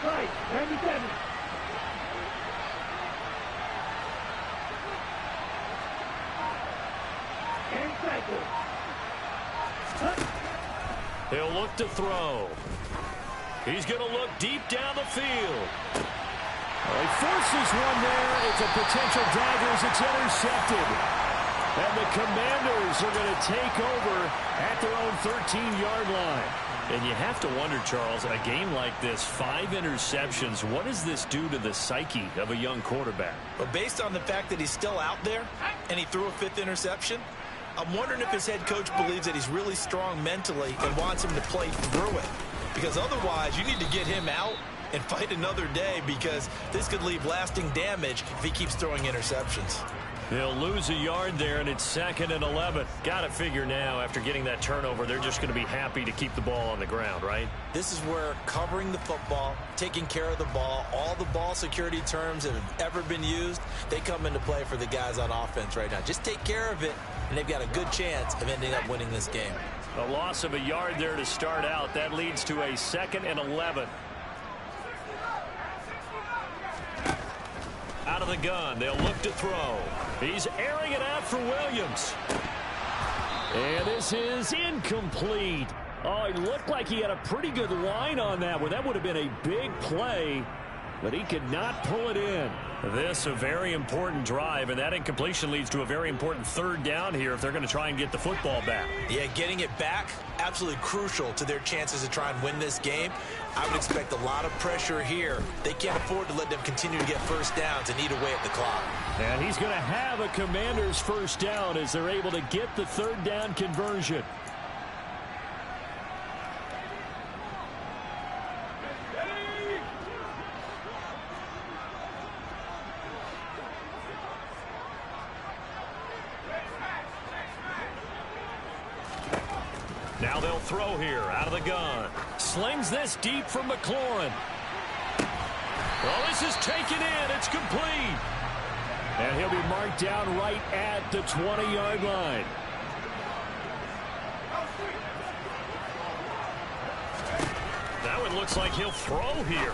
Right, 97. And cycle. He'll look to throw. He's going to look deep down the field. Well, he forces one there. It's a potential dagger as it's intercepted. And the Commanders are going to take over at their own 13-yard line. And you have to wonder, Charles, a game like this, 5 interceptions, what does this do to the psyche of a young quarterback? But based on the fact that he's still out there and he threw a 5th interception, I'm wondering if his head coach believes that he's really strong mentally and wants him to play through it. Because otherwise, you need to get him out and fight another day, because this could leave lasting damage if he keeps throwing interceptions. They'll lose a yard there, and it's 2nd and 11. Got to figure now, after getting that turnover, they're just going to be happy to keep the ball on the ground, right? This is where covering the football, taking care of the ball, all the ball security terms that have ever been used, they come into play for the guys on offense right now. Just take care of it, and they've got a good chance of ending up winning this game. A loss of a yard there to start out. That leads to a 2nd and 11. Out of the gun, they'll look to throw. He's airing it out for Williams. And this is incomplete. Oh, it looked like he had a pretty good line on that one. That would have been a big play, but he could not pull it in. This a very important drive, and that incompletion leads to a very important 3rd down here if they're going to try and get the football back. Yeah, getting it back, absolutely crucial to their chances to try and win this game. I would expect a lot of pressure here. They can't afford to let them continue to get first downs and eat away at the clock. And he's going to have a Commander's first down as they're able to get the 3rd down conversion. Now they'll throw here out of the gun. Slings this deep for McLaurin. Well, this is taken in. It's complete. And he'll be marked down right at the 20-yard line. That one looks like he'll throw here.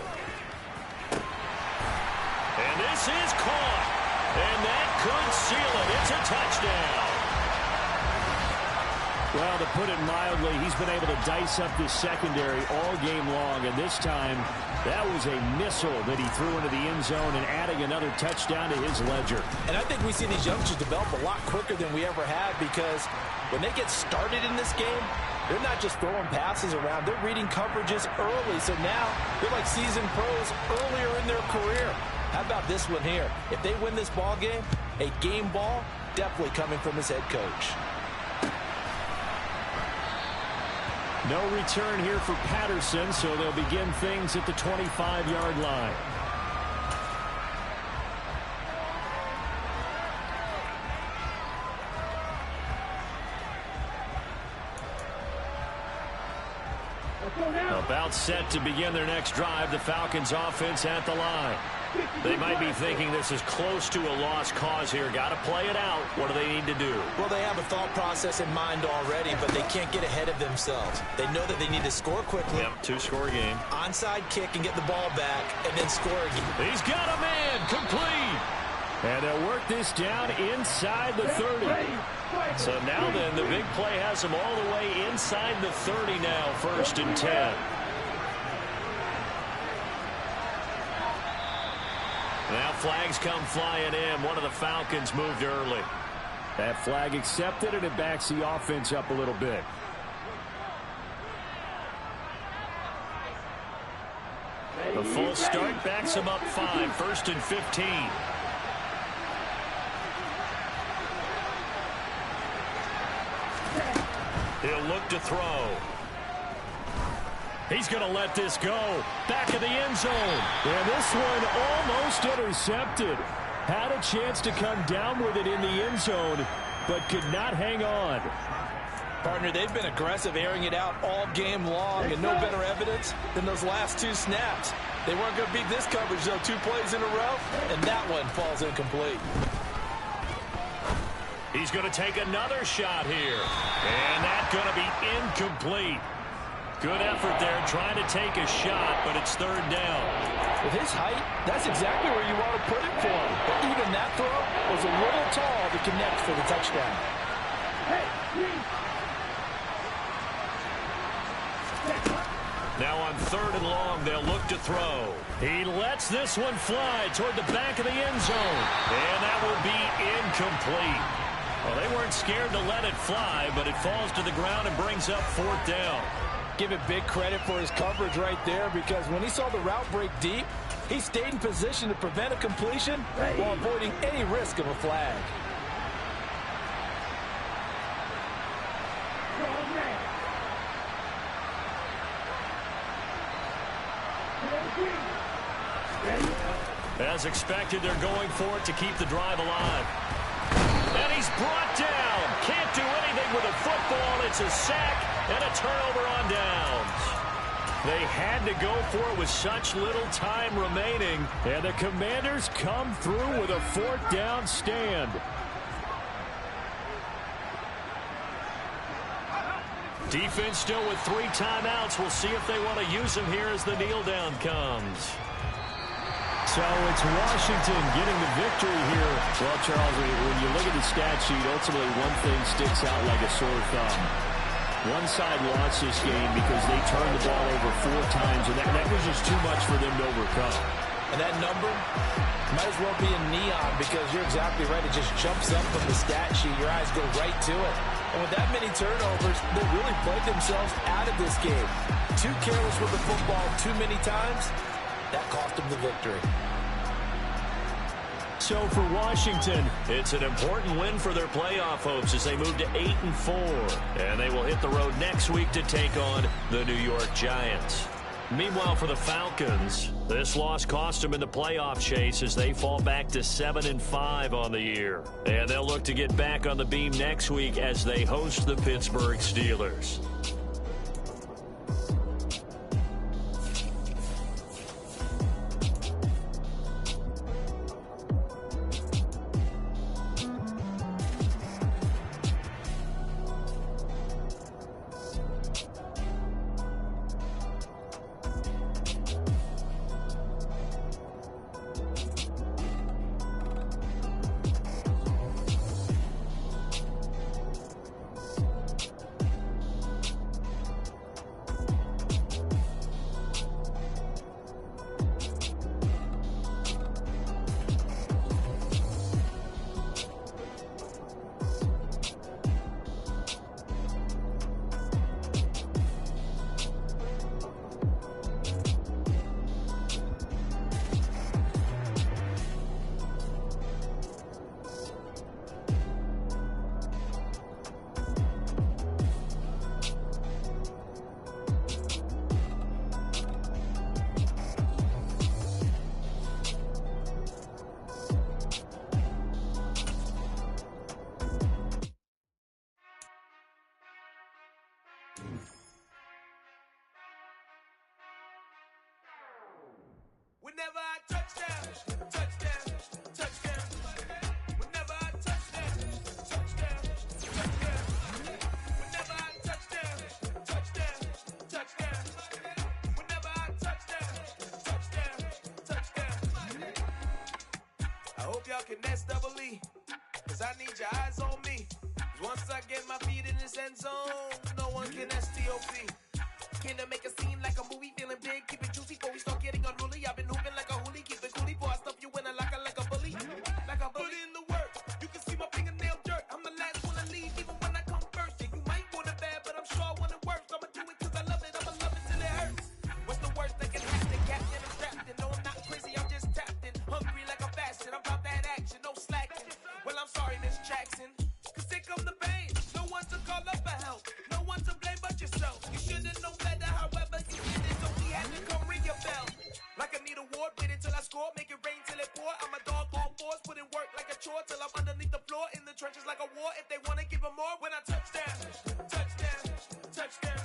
And this is caught. And that could seal it. It's a touchdown. Well, to put it mildly, he's been able to dice up this secondary all game long, and this time That was a missile that he threw into the end zone and adding another touchdown to his ledger. And I think we see these youngsters develop a lot quicker than we ever have, because when they get started in this game, they're not just throwing passes around. They're reading coverages early. So now they're like seasoned pros earlier in their career. How about this one here? If they win this ball game, a game ball, definitely coming from his head coach. No return here for Patterson, so they'll begin things at the 25-yard line. About set to begin their next drive, the Falcons offense at the line. They might be thinking this is close to a lost cause here. Got to play it out. What do they need to do? Well, they have a thought process in mind already, but they can't get ahead of themselves. They know that they need to score quickly. Yep, two-score game. Onside kick and get the ball back, and then score again. He's got a man, complete. And they'll work this down inside the 30. So now then, the big play has them all the way inside the 30 now, 1st and 10. Now flags come flying in. One of the Falcons moved early. That flag accepted, and it backs the offense up a little bit. The full start backs him up 5, 1st and 15. He'll look to throw. He's going to let this go. Back of the end zone. And this one almost intercepted. Had a chance to come down with it in the end zone, but could not hang on. Partner, they've been aggressive, airing it out all game long, and no better evidence than those last 2 snaps. They weren't going to beat this coverage, though, 2 plays in a row, and that one falls incomplete. He's going to take another shot here. And that's going to be incomplete. Good effort there trying to take a shot, but it's 3rd down. With his height, that's exactly where you want to put it for him. But even that throw was a little tall to connect for the touchdown. Now on 3rd and long, they'll look to throw. He lets this one fly toward the back of the end zone. And that will be incomplete. Well, they weren't scared to let it fly, but it falls to the ground and brings up 4th down. Give it big credit for his coverage right there, because when he saw the route break deep, he stayed in position to prevent a completion while avoiding any risk of a flag. As expected, they're going for it to keep the drive alive. And he's brought down. Can't do anything with a football. It's a sack and a turnover on downs. They had to go for it with such little time remaining. And the Commanders come through with a 4th down stand. Defense still with 3 timeouts. We'll see if they want to use them here as the kneel down comes. So it's Washington getting the victory here. Well, Charles, when you look at the stat sheet, ultimately one thing sticks out like a sore thumb. One side lost this game because they turned the ball over 4 times, and that was just too much for them to overcome. And that number might as well be in neon, because you're exactly right. It just jumps up from the stat sheet. Your eyes go right to it. And with that many turnovers, they really played themselves out of this game. Too careless with the football too many times. That cost them the victory. So for Washington, it's an important win for their playoff hopes as they move to 8-4. And they will hit the road next week to take on the New York Giants. Meanwhile, for the Falcons, this loss cost them in the playoff chase as they fall back to 7-5 on the year. And they'll look to get back on the beam next week as they host the Pittsburgh Steelers. Whenever I touchdown, touchdown, touchdown. Whenever I touchdown, touchdown, touchdown. Whenever I touchdown, touchdown, touchdown. Whenever I touchdown, touchdown, touchdown. I hope y'all can nest double E, 'cause I need your eyes on me. 'Cause once I get my feet in this end zone, no one can STOP. Came to make a scene like a movie, feeling big, keep it juicy before we start getting unruly. I've been hooping like a hoolie, keep it coolie before I stuff you in a locker like a bully. Like a bully in the work, you can see my fingernail dirt. I'm the last one to leave, even when I come first. Yeah, you might want it bad, but I'm sure I want it worse. I'ma do it 'cause I love it, I'ma love it till it hurts. What's the worst that can happen? Captain, I'm strapped in. No, I'm not crazy, I'm just tapped in. Hungry like I'm fasting, I'm about that action, no slacking. Well, I'm sorry, Miss Jackson, 'cause here come the pain. No one to call up for help, no one to blame but yourself. You should've known better, however you did it, so we had to come ring your bell. Like I need a award, wait until I score, make it rain till it pour. I'm a dog on force, put in work like a chore till I'm underneath the floor, in the trenches like a war. If they wanna give them more, when I touchdown, touchdown, touchdown.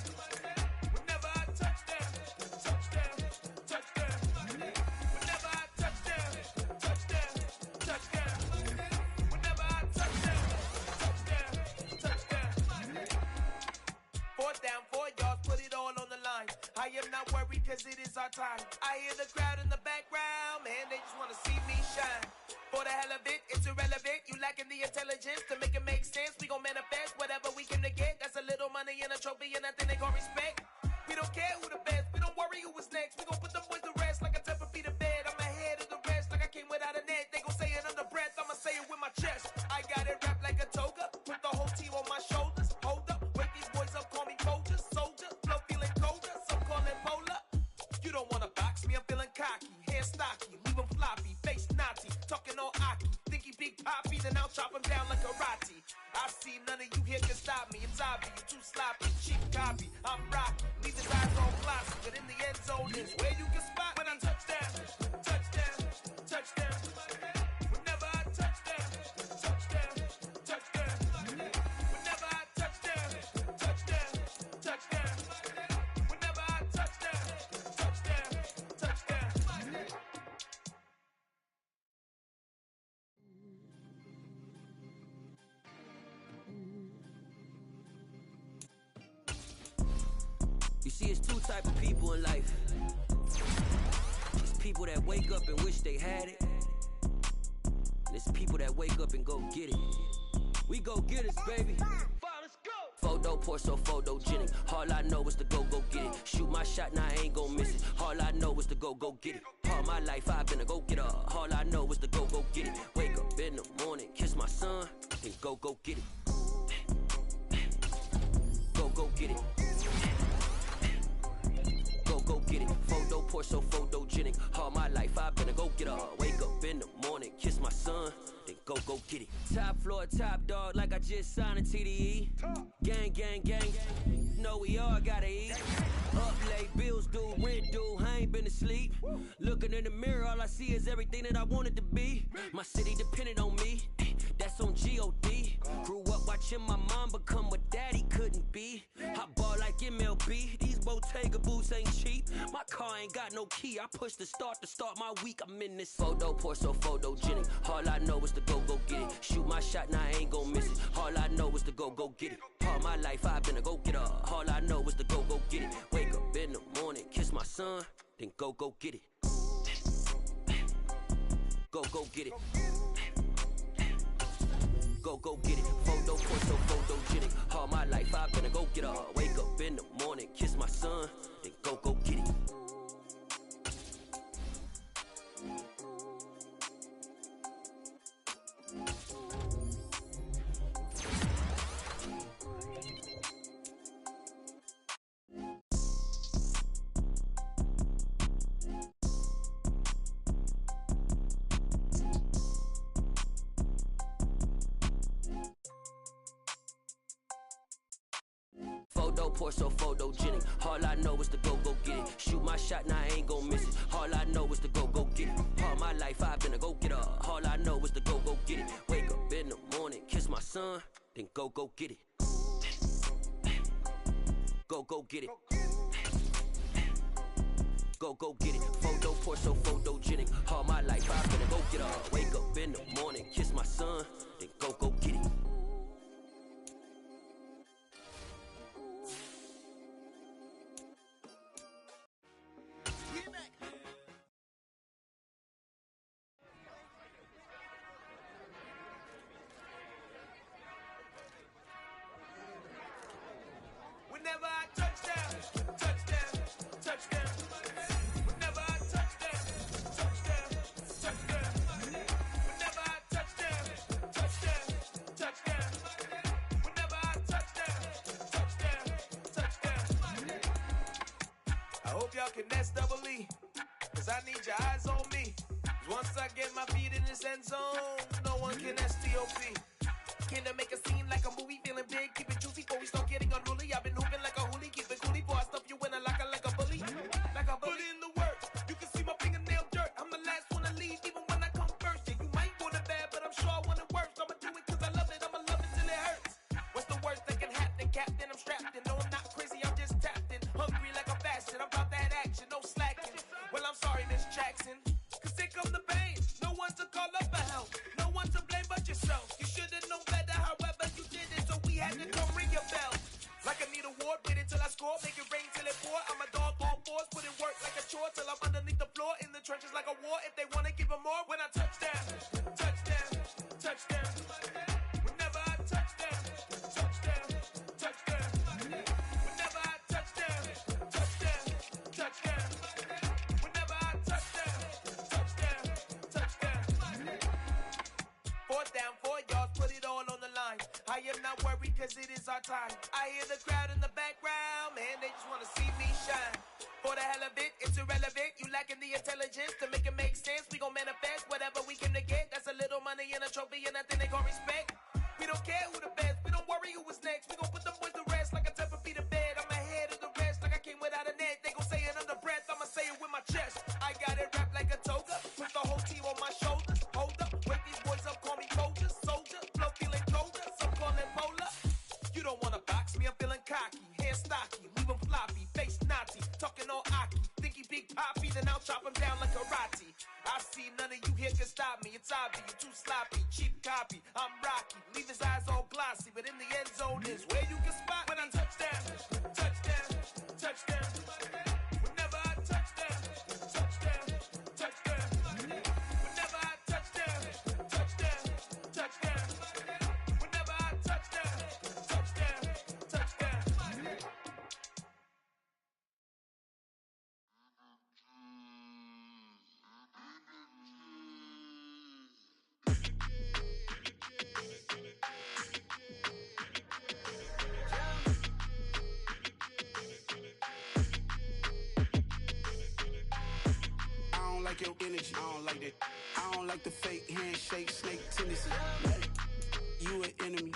Whenever I touchdown, touchdown, touchdown. Whenever I touchdown, touchdown, touchdown. Whenever I touchdown, touchdown, touchdown. Fourth down, 4 yards, put it all on the line. I am not worried 'cause it is our time. I hear the crowd in the background, man, they just wanna see me shine. For the hell of it, it's irrelevant. You lacking the intelligence to make it make sense. We gon' manifest whatever we came to get. That's a little money and a trophy and nothing they gon' respect. We don't care who the best, we don't worry who was next. We gon' put them boys to rest like a temper feet of bed. I'm ahead of the rest like I came without a net. They gon' say it under breath, I'ma say it with my chest. I got it wrapped like a toga, put the whole team on my shoulders. Hold up, wake these boys up, call me Folger, soldier. Flow feeling colder, some call it polar. You don't wanna box me, I'm feeling cocky. Hair stocky, leave him floppy, face naughty. Talking all aki, think he big poppy, then I'll chop him down like karate. I see none of you here can stop me. It's obvious, you too sloppy, cheap copy. I'm rocky, leave his eyes all glossy. But in the end zone is where you can spot when I touchdown, touchdown, touchdown. Whenever I touchdown, touchdown, touchdown. Whenever I touchdown, touchdown, touchdown. Whenever I touchdown, touchdown, touchdown. You see, it's two type of people in life. It's people that wake up and wish they had it, and it's people that wake up and go get it. We go get it, baby. Let's go. Photo pour so photogenic. All I know is to go get it. Shoot my shot, now I ain't gon' miss it. All I know is to go get it. All my life I've been a go-getter. All I know is to go get it. Wake up in the morning, kiss my son, then go get it. Go get it. Go get it. Photo pour so photogenic. All my life I've been a go-getter. Wake up in the morning, kiss my son, then go get it. Top floor, top dog, like I just signed a TDE. Gang, gang, gang. Know we all gotta eat. Up late, bills due, rent due, I ain't been asleep. Looking in the mirror, all I see is everything that I wanted to be. My city depended on me, that's on G.O.D. Grew up watching my mom become what daddy couldn't be. I ball like MLB, these Bottega boots ain't cheap. My car ain't got no key, I push the start to start my week. I'm in this photo pour so photogenic. All I know is to go get it. Shoot my shot, now I ain't gon' miss it. All I know is to go get it. All my life I've been a go-getter. All I know is to go get it. Wake up in the morning, kiss my son, then go get it. Go get it. Go get it. Photo pour so photogenic. All my life I've been a go-getter. Wake up in the morning, kiss my son, then go get it. Photo pour so photogenic. All I know is to go get it. Shoot my shot, now I ain't gon' miss it. All I know is to go get it. All my life I've been a go-getter. All I know is to go get it. Wake up in the morning, kiss my son, then go get it. go get it. Go get it. Photo poor, so photogenic. All my life I've been a go get her. Wake up in the morning, kiss my son, then go get it. Whenever I touchdown, touchdown, touchdown. Whenever I touchdown, touchdown, touchdown. Whenever I touchdown, touchdown, touchdown. Whenever I touchdown, touchdown. I hope y'all can SEE, cause I need your eyes on me. 'Cause once I get my feet in this end zone, no one can STOP. Came to make a scene like a movie, feeling big, keep it juicy before we start getting unruly. I've been hooping like a hoolie, keep it coolie before I stuff you in a locker like a bully. Like a bully. Put in the work, you can see my fingernail dirt. I'm the last one to leave, even when I come first. Yeah, you might want it bad, but I'm sure I want it worse. I'ma do it cause I love it, I'ma love it till it hurts. What's the worst that can happen, Captain? I'm strapped in, no I'm not crazy, I'm just tapped in. Hungry like a fashion, I'm about that action, no slacking. Well, I'm sorry, Miss Jackson, cause here come the pain. No one to call up for help, no one to blame but yourself. You should've known better, however you did it, so we had to come ring your bell. Like I need a ward, wait until I score, make it rain till it pour. I'm a dog on fours, put in work like a chore till I'm underneath the floor, in the trenches like a war. If they wanna give them more, when I touchdown, touchdown, touchdown. Whenever I touchdown, touchdown, touchdown. Whenever I touchdown, touchdown, touchdown. Whenever I touchdown, touchdown, touchdown. Fourth down, 4 yards, put it all on the line. I am not worried cause it is our time. I hear the crowd in the background, man, they just wanna see me shine. For the hell of it, it's irrelevant. You lacking the intelligence to make it make sense. We gon' manifest whatever we came to get. That's a little money and a trophy and nothing they gon' respect. We don't care who the best, we don't worry who was next. We gon' put them boys to rest like a type of feet of bed. I'm ahead of the rest like I came without a net. They gon' say it under breath, I'ma say it with my chest. I got it wrapped like a toga, put the whole team on my shoulders. Hold up, wake these boys up, call me soldier, soldier. Flow feeling colder, some call it polar. You don't wanna box me, I'm feeling cocky. Hair stocky, leave him floppy, face naughty. Talking all aki, think he big poppy, then I'll chop him down like karate. I see none of you here can stop me. It's obvious, you too sloppy, cheap copy. I'm Rocky, leave his eyes all glossy, but in the end zone is where you can spot when I touchdown, touchdown, touchdown. Whenever I touchdown, touchdown, touchdown. Whenever I touchdown, touchdown, touchdown. Whenever I touchdown, touchdown, touchdown. I don't like your energy, I don't like that. I don't like the fake handshake, snake tendency. You an enemy.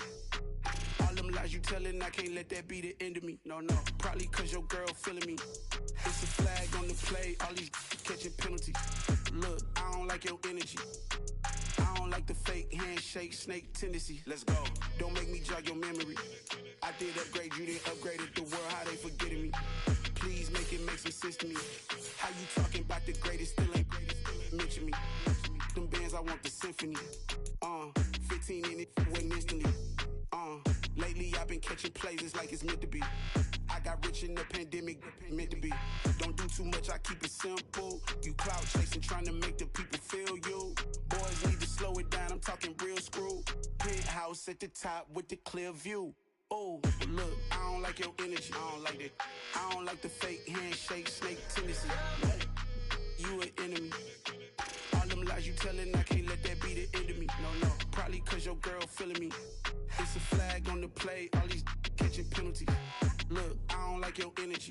All them lies you telling, I can't let that be the end of me. No, probably cause your girl feeling me. It's a flag on the play, all these catching penalties. Look, I don't like your energy. I don't like the fake handshake, snake tendency. Let's go. Don't make me jog your memory. I did upgrade you, then upgraded the world, how they forgetting me. Please make it make some sense to me. How you talking about the greatest, still ain't greatest, mention me. Them bands, I want the symphony. 15 in it, wasn't instantly. Lately I've been catching plays, it's like it's meant to be. I got rich in the pandemic, meant to be. Don't do too much, I keep it simple. You clout chasing, trying to make the people feel you. Boys need to slow it down, I'm talking real screw. Penthouse at the top with the clear view. Oh, look, I don't like your energy, I don't like that. I don't like the fake handshake, snake tendency. You an enemy. All them lies you telling, I can't let that be the end of me. No, probably cause your girl feeling me. It's a flag on the play, all these catching penalties. Look, I don't like your energy.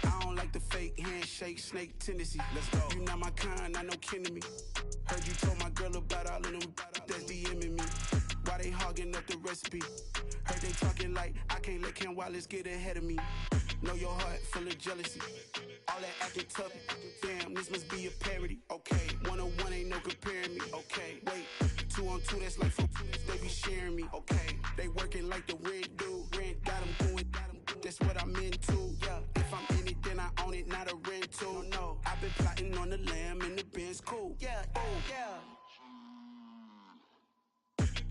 I don't like the fake handshake, snake tendency. Let's go. You not my kind, I know kin to me. Heard you told my girl about all of them that's DMing me. Why they hogging up the recipe? Heard they talking like I can't let Ken Wallace get ahead of me. Know your heart full of jealousy. All that acting tough, damn, this must be a parody. Okay, 1-on-1 ain't no comparing me. Okay, wait, 2-on-2, that's like 4-2, they be sharing me. Okay, they working like the rent do. Rent got them going, that's what I'm in. I've been plotting on the lamb and the Benz cool. Yeah,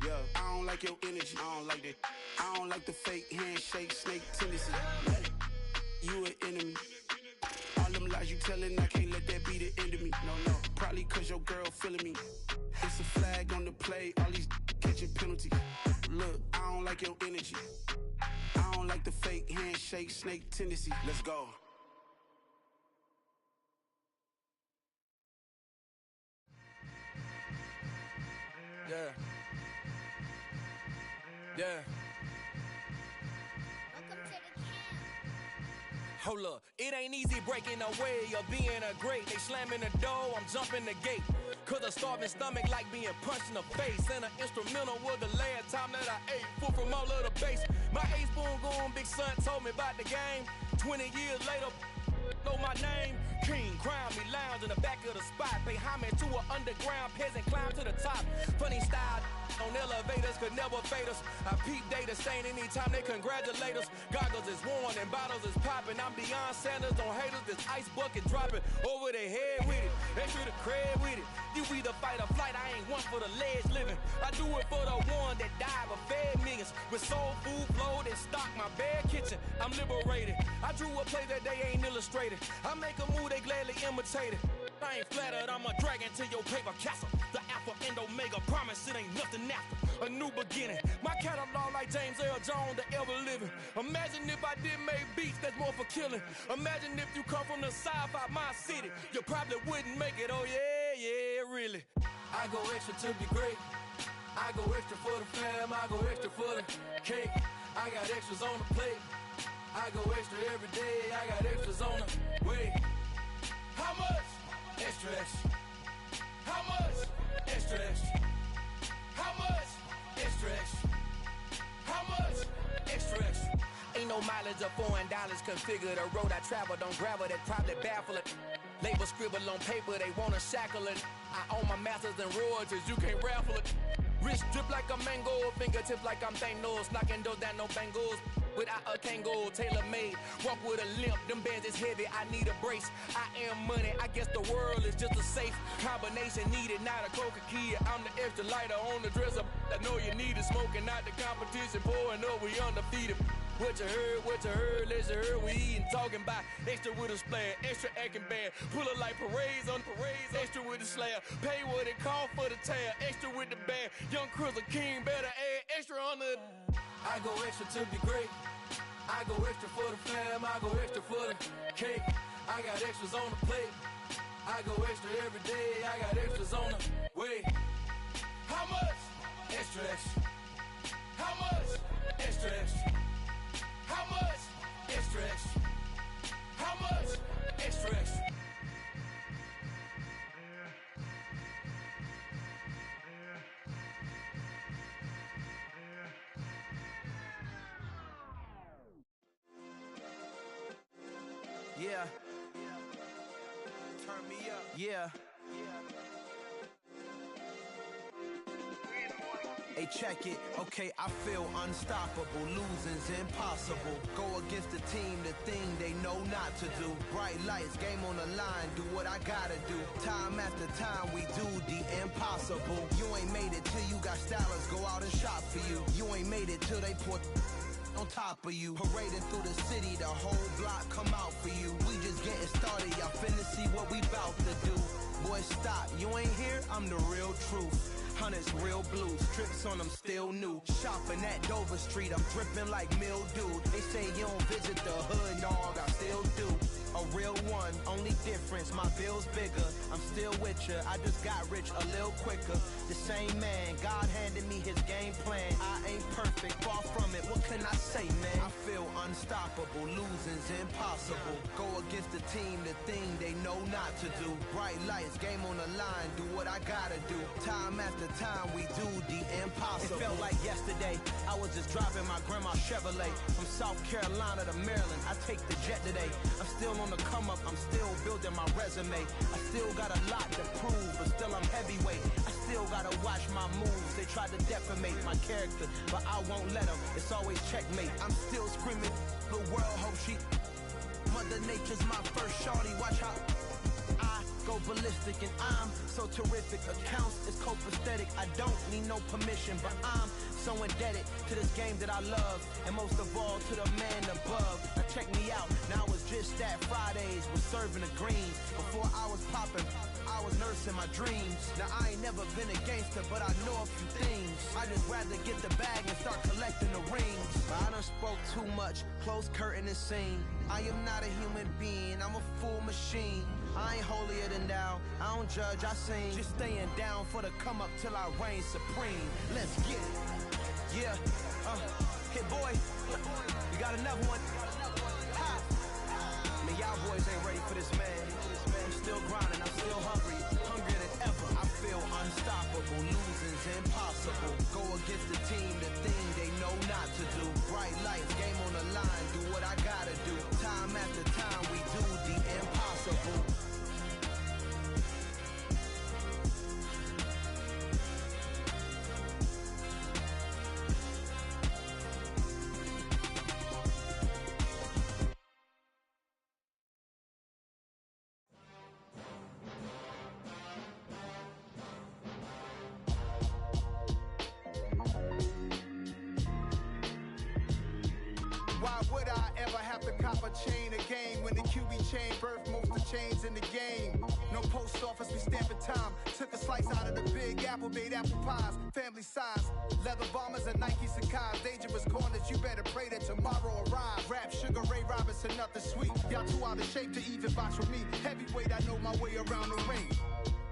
yeah, I don't like your energy. I don't like that. I don't like the fake handshake, snake tendency. You an enemy. All them lies you telling, I can't let that be the end of me. No, probably cause your girl feeling me. It's a flag on the play, all these catching penalties. Look, I don't like your energy. I don't like the fake handshake, snake tendency. Let's go. Yeah. Yeah. Welcome to the camp. Hold up, it ain't easy breaking away or being a great. They slamming the door, I'm jumping the gate. Cause a starving stomach like being punched in the face. And an instrumental was the last time that I ate. Food from all of the base. My ace boom goon, big son told me about the game. 20 years later, know my name. King, crown me, lounge in the back of the spot. Pay homage to an underground peasant, climb to the top. Funny style on elevators could never fade us. I peep data stain anytime they congratulate us. Goggles is worn and bottles is popping. I'm Deion Sanders on haters, this ice bucket dropping over their head with it. They should have cred with it. You either fight or flight, I ain't one for the ledge living. I do it for the one that died but fed millions. With soul food flowed and stocked my bare kitchen. I'm liberated. I drew a play that they ain't illustrated. I make a move, they gladly imitate it. I ain't flattered, I'm a dragon to your paper castle. The Alpha and Omega, promise it ain't nothing after. A new beginning. My catalog like James Earl Jones, the ever living. Imagine if I did make beats, that's more for killing. Imagine if you come from the sci-fi, my city. You probably wouldn't make it, oh yeah, really. I go extra to be great. I go extra for the fam, I go extra for the cake. I got extras on the plate. I go extra every day, I got extras on the way. How much? Extra, extra. How much? Extra, extra. How much? Extra, extra. How much? Extra, extra. Ain't no mileage of $4 configure the road I travel. Don't gravel, that probably baffle it. Label scribble on paper, they wanna shackle it. I own my masters and royalties, you can't raffle it. Wrist drip like a mango, fingertips like I'm Thanos. Knocking those down, no bangles. Without a Kango, tailor-made. Walk with a limp, them bands is heavy, I need a brace. I am money, I guess the world is just a safe combination needed, not a coca key. I'm the extra lighter on the dresser. I know you need it, smoking out the competition, pouring up, we undefeated. What you heard, let's heard, we eating, talking about extra with a splash, extra acting bad, pull it like parades on parades, extra with the slab, pay what it cost for the tab, extra with the bag, young Crizzle King, better add extra on the. I go extra to be great, I go extra for the fam, I go extra for the cake, I got extras on the plate, I go extra every day, I got extras on the way. How much? Extra, extra. How much? Extra, extra. How much? Extra, extra. How much? Extra, extra. Yeah. Turn me up. Yeah. Hey, check it. Okay, I feel unstoppable. Losing's impossible. Go against the team, the thing they know not to do. Bright lights, game on the line, do what I gotta do. Time after time, we do the impossible. You ain't made it till you got stylers go out and shop for you. You ain't made it till they put on top of you. Parading through the city, the whole block come out for you. We just getting started, y'all finna see what we bout to do. Boy, stop, you ain't here, I'm the real truth. Hunters, real blue, strips on them still new. Shopping at Dover Street, I'm dripping like mildew. They say you don't visit the hood, dog, I still do. A real one, only difference, my bill's bigger. I'm still with ya, I just got rich a little quicker. The same man, God handed me his game plan. I ain't perfect, far from it, what can I say, man? I feel unstoppable, losing's impossible. Go against the team, the thing they know not to do. Bright lights, game on the line, do what I gotta do. Time after time, we do the impossible. It felt like yesterday, I was just driving my grandma's Chevrolet. From South Carolina to Maryland, I take the jet today. I'm still on the come up, I'm still building my resume. I still got a lot to prove, but still I'm heavyweight. I still gotta watch my moves. They tried to defamate my character, but I won't let them. It's always checkmate. I'm still screaming, the world hope she. Mother Nature's my first shorty, watch how. I go ballistic and I'm so terrific. Accounts is copacetic. I don't need no permission, but I'm so indebted to this game that I love, and most of all to the man above. Now check me out. Now it's just that Fridays was serving the greens. Before I was popping, I was nursing my dreams. Now I ain't never been a gangster, but I know a few things. I just rather get the bag and start collecting the rings. But I done spoke too much, close curtain and scene. I am not a human being, I'm a full machine. I ain't holier than thou, I don't judge, I sing. Just staying down for the come up till I reign supreme. Let's get it. Yeah, hey boy, you got another one? Ha! Man, y'all boys ain't ready for this, man. I'm still grinding, I'm still hungry, hungrier than ever. I feel unstoppable, losing's impossible. Go against the team, the thing they know not to do. Bright lights, game on the line, do what I gotta do. Time after time, we do the impossible. Why would I ever have to cop a chain again when the QB chain birthed most of chains in the game? No post office, we stamping time. Took a slice out of the big apple, made apple pies, family size. Leather bombers and Nike Sakai's. Dangerous corners, you better pray that tomorrow arrives. Rap, Sugar Ray Robinson, nothing sweet. Y'all too out of shape to even box with me. Heavyweight, I know my way around the ring.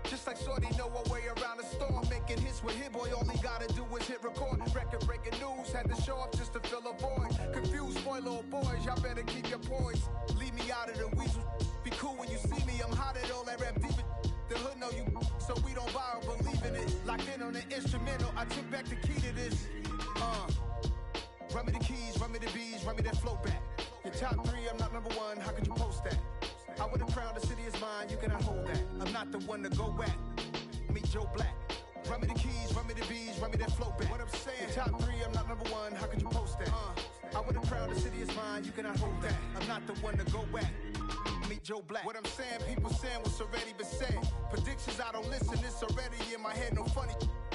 Just like Shorty know her way around the storm. Making hits with Hit Boy, all he gotta do is hit record. Record breaking news, had to show up just to fill a void. Confused boy, little boys, y'all better keep your poise. Leave me out of the weasel. Be cool when you see me, I'm hot at all that rap deep. The hood know you, so we don't borrow, believe in it. Locked in on the instrumental, I took back the key to this. Run me the keys, run me the bees, run me that flow back. Your top three, I'm not number one, how could you post that? I would have crowned the city is mine, you cannot hold that. I'm not the one to go back. Meet Joe Black. Run me the keys, run me the bees, run me that flow back. What I'm saying, your top three, I'm not number one, how could you post that? I would have crowned the city is mine, you cannot hold that. I'm not the one to go back. Meet Joe Black. What I'm saying, people saying what's already been said. Predictions, I don't listen, it's already in my head, no funny.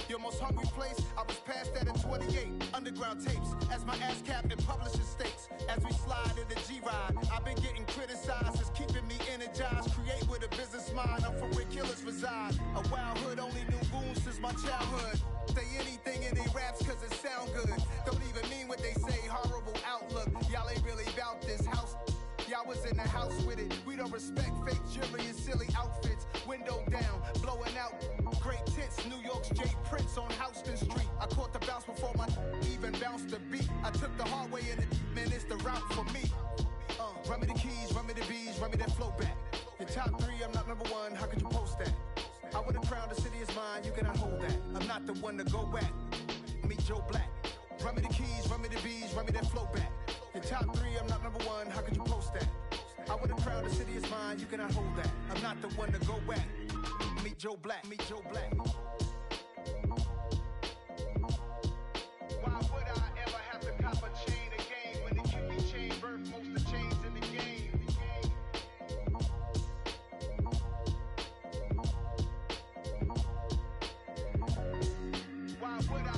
Your most hungry place, I was past that at 28. Underground tapes, as my ass cap in publishing states. As we slide in the G-Ride, I've been getting criticized, it's keeping me energized. Create with a business mind, I'm from where killers reside. A wild hood, only knew goons since my childhood. Say anything in they raps cause it sound good. Don't even mean what they say, horrible outlook. Y'all ain't really about this house. Y'all was in the house with it. We don't respect fake jewelry and silly outfits. Window down, blowing out great tits. New York's J. Prince on Houston Street. I caught the bounce before my even bounced the beat. I took the hard way in it, man, it's the route for me. Run me the keys, run me the bees, run me that flow back. Your top three, I'm not number one, how could you post that? I would have crowned the city is mine, you cannot hold that. I'm not the one to go back. Meet Joe Black. Run me the keys, run me the bees, run me that flow back. Your top three, I'm not number one, how could you post that? I would have crowned the city is mine, you cannot hold that. I'm not the one to go back. Meet Joe Black, meet Joe Black. Why would I ever have to cop a chain again when the QB chain birthed most of chains in the game? Why would I?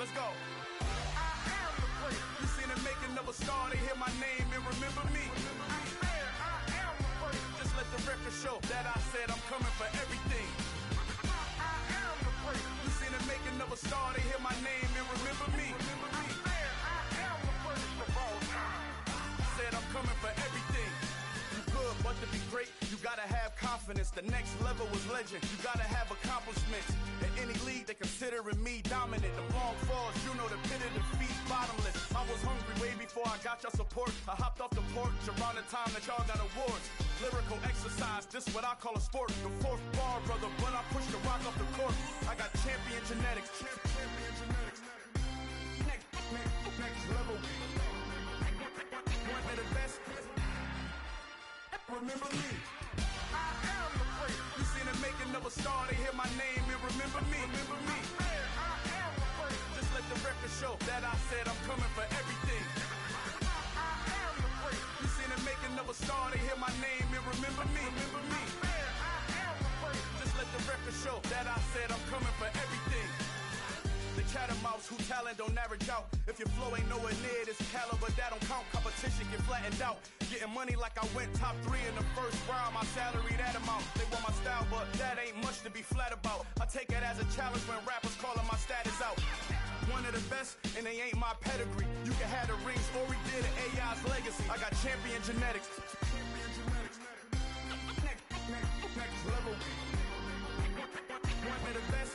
Let's go. I am the prince. You seen the making of a star, they hear my name and remember me. I am the prince. Just let the record show that I said I'm coming for everything. I am the prince. You seen the making of a star, they hear my name and remember me. I am the prince of all time. Said I'm coming for everything. You good, but to be great, you gotta have confidence. The next level was legendary. legend, you gotta have accomplishments. In any league, they considering me dominant. The long falls, you know the pit of defeat, bottomless. I was hungry way before I got your support. I hopped off the porch around the time that y'all got awards. Lyrical exercise, this what I call a sport. The fourth bar, brother, when I push the rock off the court. I got champion genetics. Champion genetics. Next level. One of the best. Remember me. I am the great. You seen the making of a star, they hear my name and remember me. Remember me. I am the great. Just let the record show that I said I'm coming for everything. I am the great. You seen the making of a star, they hear my name and remember me. Remember me. I am the great. Just let the record show that I said I'm coming for everything. The catamounts who talent don't average out. If your flow ain't nowhere near this caliber, that don't count. Competition get flattened out. Getting money like I went top 3 in the first round. My salary that amount. They want my style, but that ain't much to be flat about. I take it as a challenge when rappers calling my status out. One of the best, and they ain't my pedigree. You can have the rings, or we did an AI's legacy. I got champion genetics. Next level. One of the best.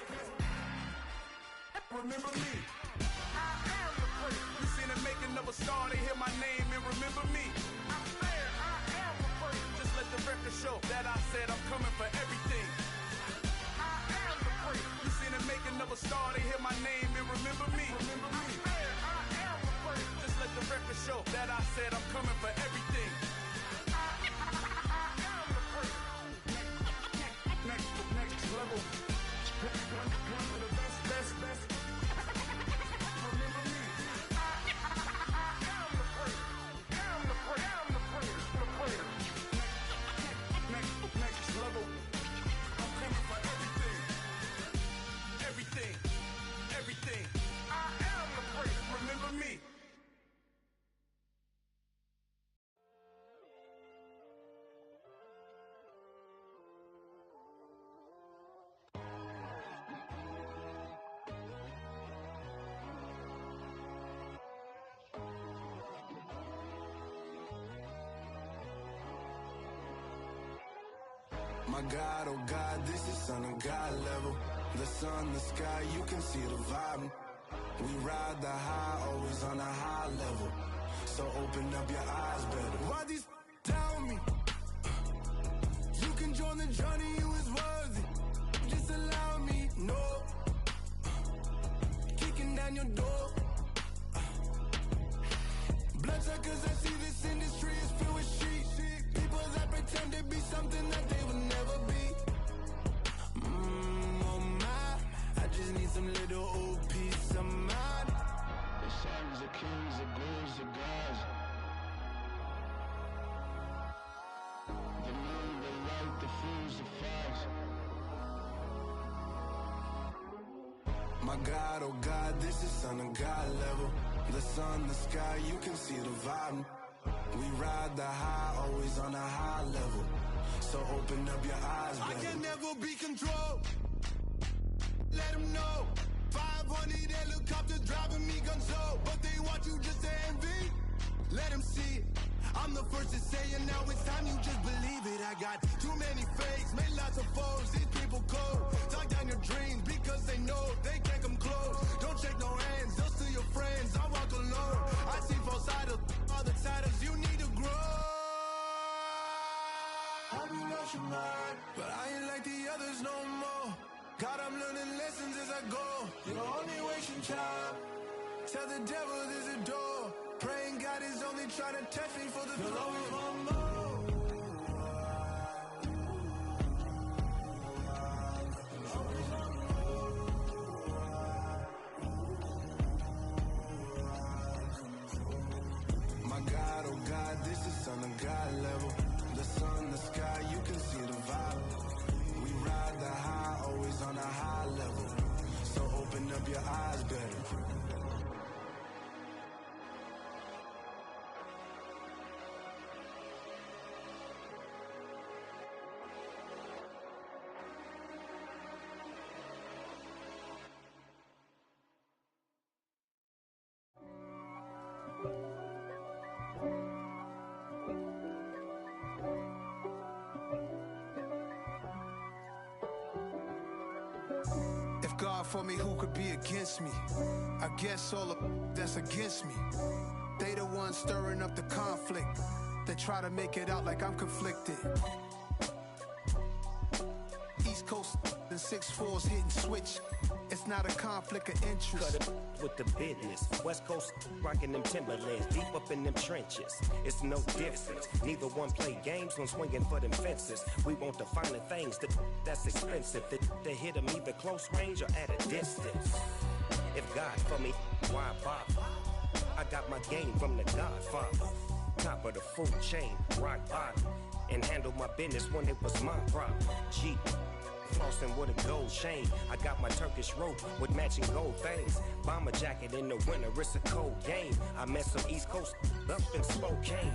Remember me. I am the great. You seen the making of a star, they hear my name and remember me. I am the great. Just let the record show that I said I'm coming for everything. I am the great. You seen the making of a star, they hear my name and remember me. Remember me. I am the great. Just let the record show that I said I'm coming for everything. I am the great. Next level. One of the best. Remember me. I am the great. I'm the great. Next level. I'm coming for everything. I am the great. Remember me. My God, oh God, this is Son of God level. The sun, the sky, you can see the vibe. We ride the high, always on a high level. So open up your eyes better. Why these tell me? You can join the journey, you is worthy. Just allow me, no. Kicking down your door. Bloodsuckers, I see this industry is filled with shit. People that pretend to be something that they will never be. Oh my, I just need some little old peace of mind. The sons of kings, the gurus, the gods. The moon, the light, the fools, the fogs. My God, oh God, this is Son of God level. The sun, the sky, you can see the vibe. We ride the high, always on a high level. So open up your eyes, baby. I can never be controlled. Let them know. 500 helicopters driving me gonzo. But they want you just to envy. Let them see it. I'm the first to say it, now it's time you just believe it. I got too many fakes, made lots of foes. These people cold. Talk down your dreams because they know they can't come close. Don't shake no hands, those to your friends. I walk alone. I see false idols, all the titles you need to grow. Have you lost your mind? But I ain't like the others no more. God, I'm learning lessons as I go. You're only wasting time. Tell the devil there's a door. Praying God is only trying to test me for the glory of more. My God, oh God, this is Son of God level. The sun, the sky, you can see the vibe. We ride the high, always on a high level. So open up your eyes better. God for me, who could be against me? I guess all the that's against me. They the ones stirring up the conflict. They try to make it out like I'm conflicted. East Coast and 6'4's hitting switch. It's not a conflict of interest. Cut it with the business. West Coast rocking them Timberlands, deep up in them trenches. It's no difference. Neither one play games when swinging for them fences. We want the finer things that's expensive. They hit them either close range or at a distance. If God for me, why bother? I got my game from the Godfather. Top of the food chain, rock bottom. And handled my business when it was my problem. G. Flossing with a gold chain. I got my Turkish rope with matching gold things. Bomber jacket in the winter, it's a cold game. I met some East Coast up in Spokane.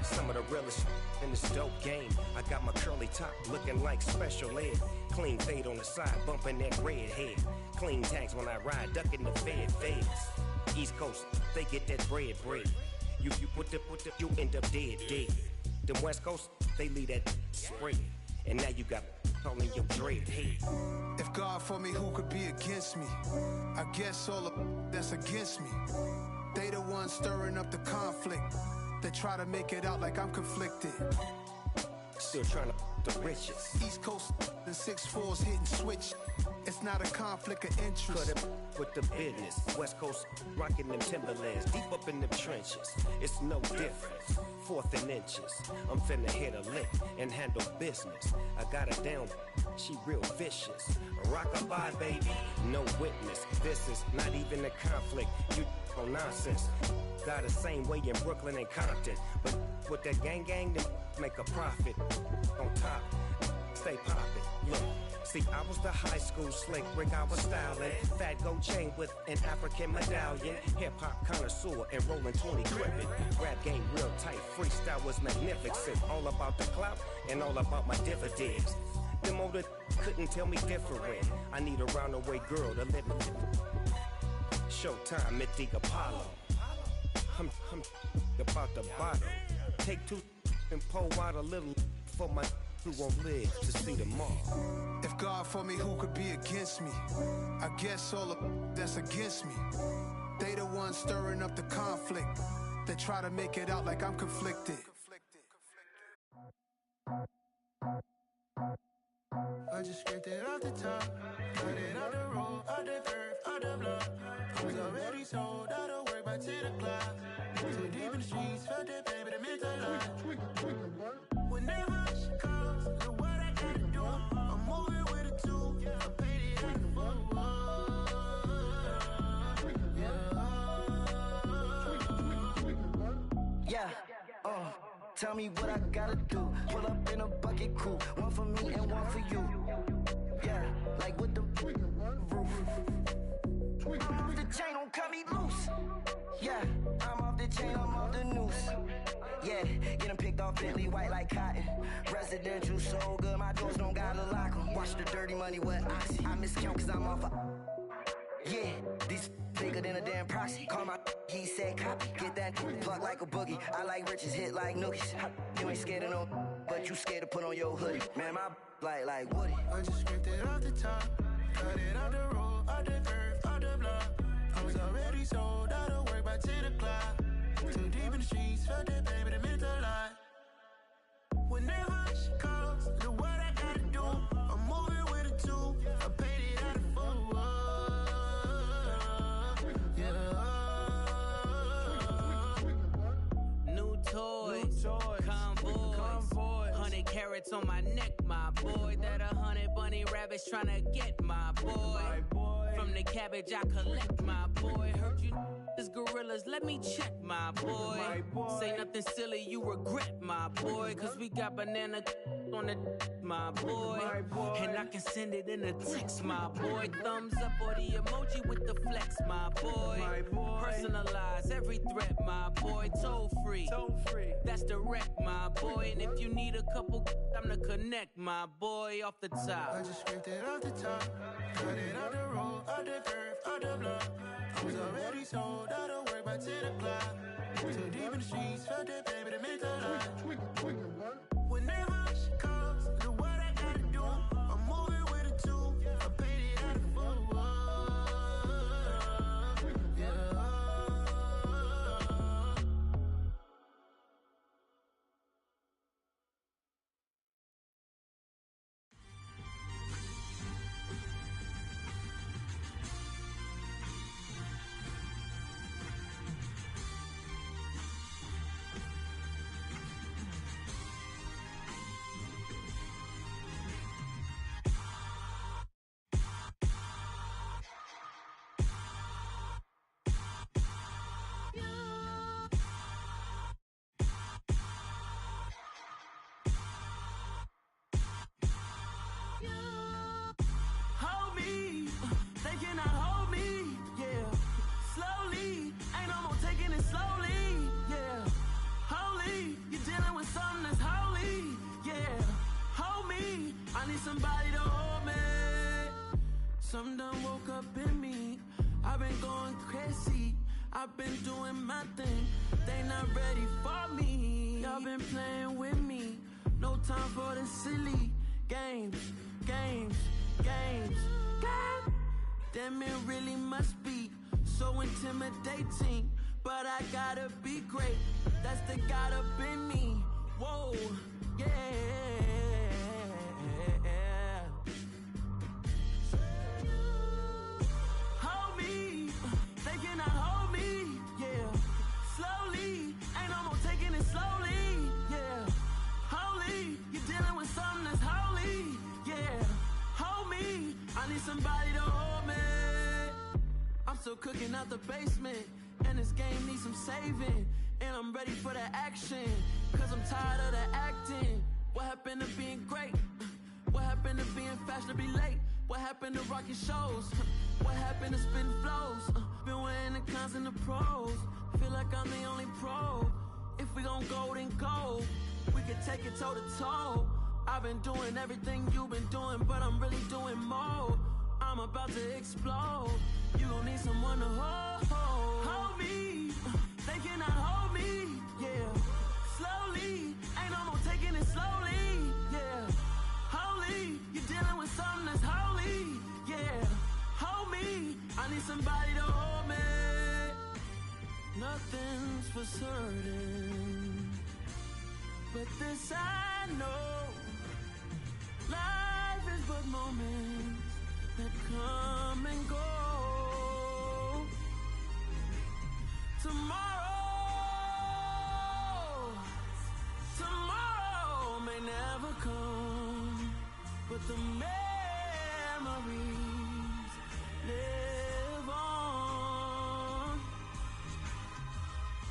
Some of the realest in this dope game. I got my curly top looking like special ed. Clean fade on the side, bumping that red head. Clean tags when I ride, ducking the feds. East Coast, they get that bread. You put the, you end up dead. Them West Coast, they leave that spread. And now you got calling your dread head. If God for me, who could be against me? I guess all the that's against me. They the ones stirring up the conflict. They try to make it out like I'm conflicted. Still trying to the riches. East Coast and 6'4's hitting switch. It's not a conflict of interest. Cut it with the business. West Coast rocking them Timberlands, deep up in them trenches. It's no difference. 4th and inches. I'm finna hit a lick and handle business. I got her down, she real vicious. Rock-a-bye, baby, no witness. This is not even a conflict. You on nonsense. Got the same way in Brooklyn and Compton. But with that gang, then make a profit. On top, stay poppin'. Look. See, I was the high school slick Rick, I was styling. Fat gold chain with an African medallion. Hip-hop connoisseur and rolling 20 crippin'. Rap game real tight, freestyle was magnificent. All about the clout and all about my dividends. Them older couldn't tell me different. I need a roundaway girl to let me. Showtime, Mythic Apollo. I'm about the bottom. Take 2 and pour out a little for my who won't live to see tomorrow. If God for me, who could be against me? I guess all the that's against me. They the ones stirring up the conflict. They try to make it out like I'm conflicted. I just scraped it off the top, cut it out the road, out the curve, out the block. I was already sold out of work by 10 o'clock. Too deep in the streets, felt that pain, but it meant a lot. Whenever she calls, look what I gotta do. I'm moving with a 2, I paid it out the tell me what I gotta do. Pull up in a bucket crew, one for me and one for you. Yeah, like with the roof. I'm off the chain, don't cut me loose. Yeah, I'm off the chain, I'm off the noose. Yeah, getting picked off Bentley white like cotton. Residential so good, my doors don't gotta lock 'em. Watch the dirty money with oxy. I miscount cause I'm off yeah, these bigger than a damn proxy. Call my he said copy. Get that plug like a boogie. I like riches, hit like nookies. You ain't scared of no, but you scared to put on your hoodie. Man, my like Woody. I just scraped it off the top, cut it out the road, out the curve, out the block. I was already sold out of work by 10 o'clock. Too deep in the streets, felt that pain, but it meant a lot. Whenever she calls, look what I gotta do. I'm moving with a 2, I paid it out of 4. Toys, convoy, 100 carats on my neck, my boy. That 100 bunny rabbits tryna get my boy. From the cabbage I collect, my boy. Heard you is gorillas, let me check, my boy. Say nothing silly, you regret, my boy. Cause we got banana on the my boy. And I can send it in a text, my boy. Thumbs up or the emoji with the flex, my boy. Personalize every threat, my boy. Toll free. That's direct, my boy. And if you need a couple, I'm the connect, my boy. Off the top. I just scraped it off the top, cut it out the road, out the curve, out the block. I was already sold out of work by 10 o'clock. Too deep in the streets, felt that pain, but it meant a lot. Whenever she calls, look what I gotta do. I'm moving with a 2, I paid it out of 4. cannot hold me, yeah. Slowly, ain't no more taking it slowly, yeah. Holy, you're dealing with something that's holy, yeah. Hold me, I need somebody to hold me. Something done woke up in me. I've been going crazy. I've been doing my thing. They not ready for me. Y'all been playing with me. No time for the silly games, games, games, games. Damn, it really must be so intimidating. But I gotta be great. That's the God up in me. Whoa, yeah. Hold me, they cannot hold me, yeah. Slowly, ain't no more taking it slowly, yeah. Holy, you're dealing with something that's holy, yeah. Hold me, I need somebody to hold me. I'm still cooking out the basement, and this game needs some saving. And I'm ready for the action, cause I'm tired of the acting. What happened to being great? What happened to being fashionably late? What happened to rocking shows? What happened to spitting flows? Been wearing the cons and the pros. Feel like I'm the only pro. If we gon' go, then go. We can take it toe to toe. I've been doing everything you've been doing, but I'm really doing more. I'm about to explode. You gon' need someone to hold. Hold me. They cannot hold me. Yeah. Slowly. Ain't no more taking it slowly. Yeah. Holy. You're dealing with something that's holy. Yeah. Hold me. I need somebody to hold me. Nothing's for certain, but this I know. Life is but moments that come and go. Tomorrow may never come, but the memories live on.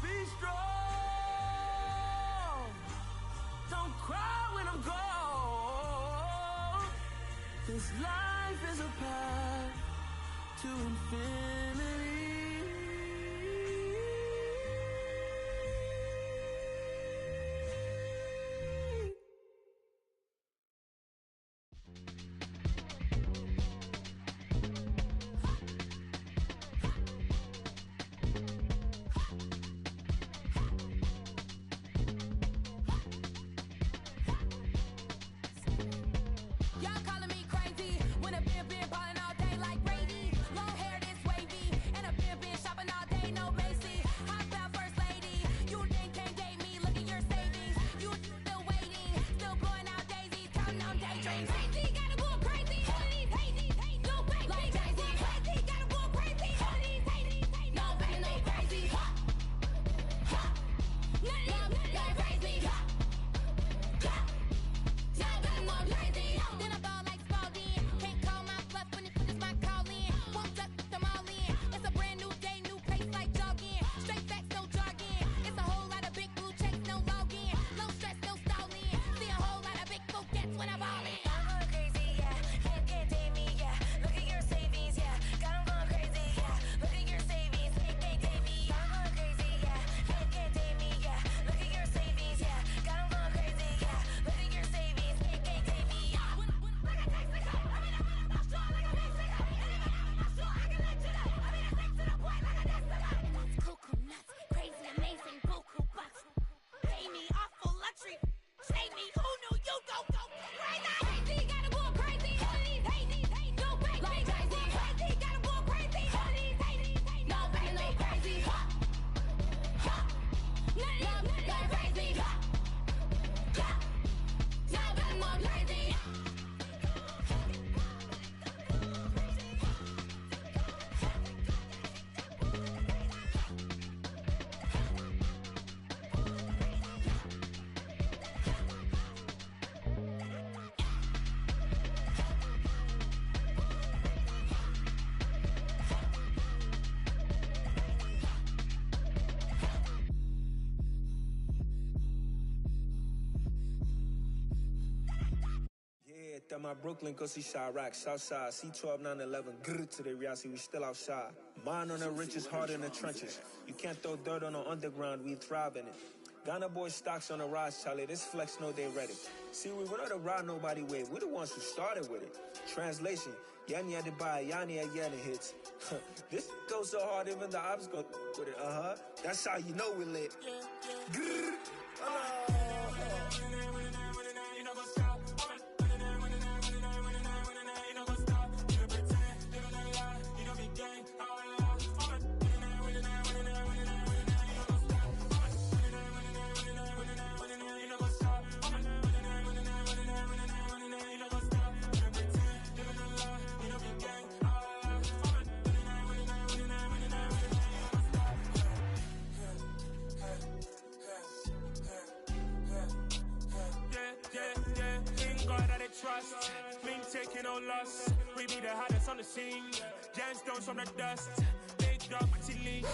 Be strong, don't cry when I'm gone. This life is a path to infinity. Y'all calling me crazy when a been ballin' all day like Brady. Long hair this wavy and a been at my Brooklyn, go see Chirac, Southside, C12, 911, grrr to the reality, we still outside. Mine on the richest, hard in the trenches. You can't throw dirt on the underground, we thrive in it. Ghana boys stocks on the rise, Charlie, this flex know they ready. See, we were not the ride nobody with, we're the ones who started with it. Translation, Yani had to buy, Yani had Yanni hits. This goes so hard, even the ops go with it, That's how you know we lit. Grrr. Trust, we ain't taking no loss. We be the hottest on the scene. Gemstones from the dust. Big dog, my leash.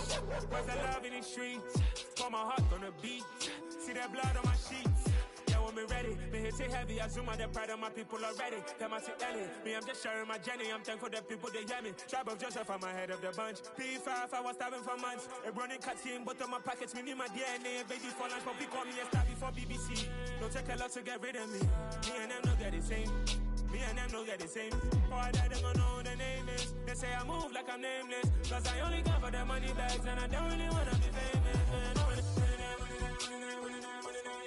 Where's the love in the streets? Pour my heart on the beat. See that blood on my sheets. Yeah, when me ready, me hit it heavy. I zoom out the pride of my people already. Them I see Ellie. Me, I'm just sharing my journey. I'm thankful that people they hear me. Tribe of Joseph, I'm ahead of the bunch. P5, I was starving for months. A running cuts in, but on my pockets, me need my DNA. Baby for lunch, but we call me a star before BBC. Don't take a lot to get rid of me. Me and them know that the same. Me and them know that the same. All that they gonna know the name is. They say I move like I'm nameless. Cause I only come for the money bags and I don't really wanna be famous. Man.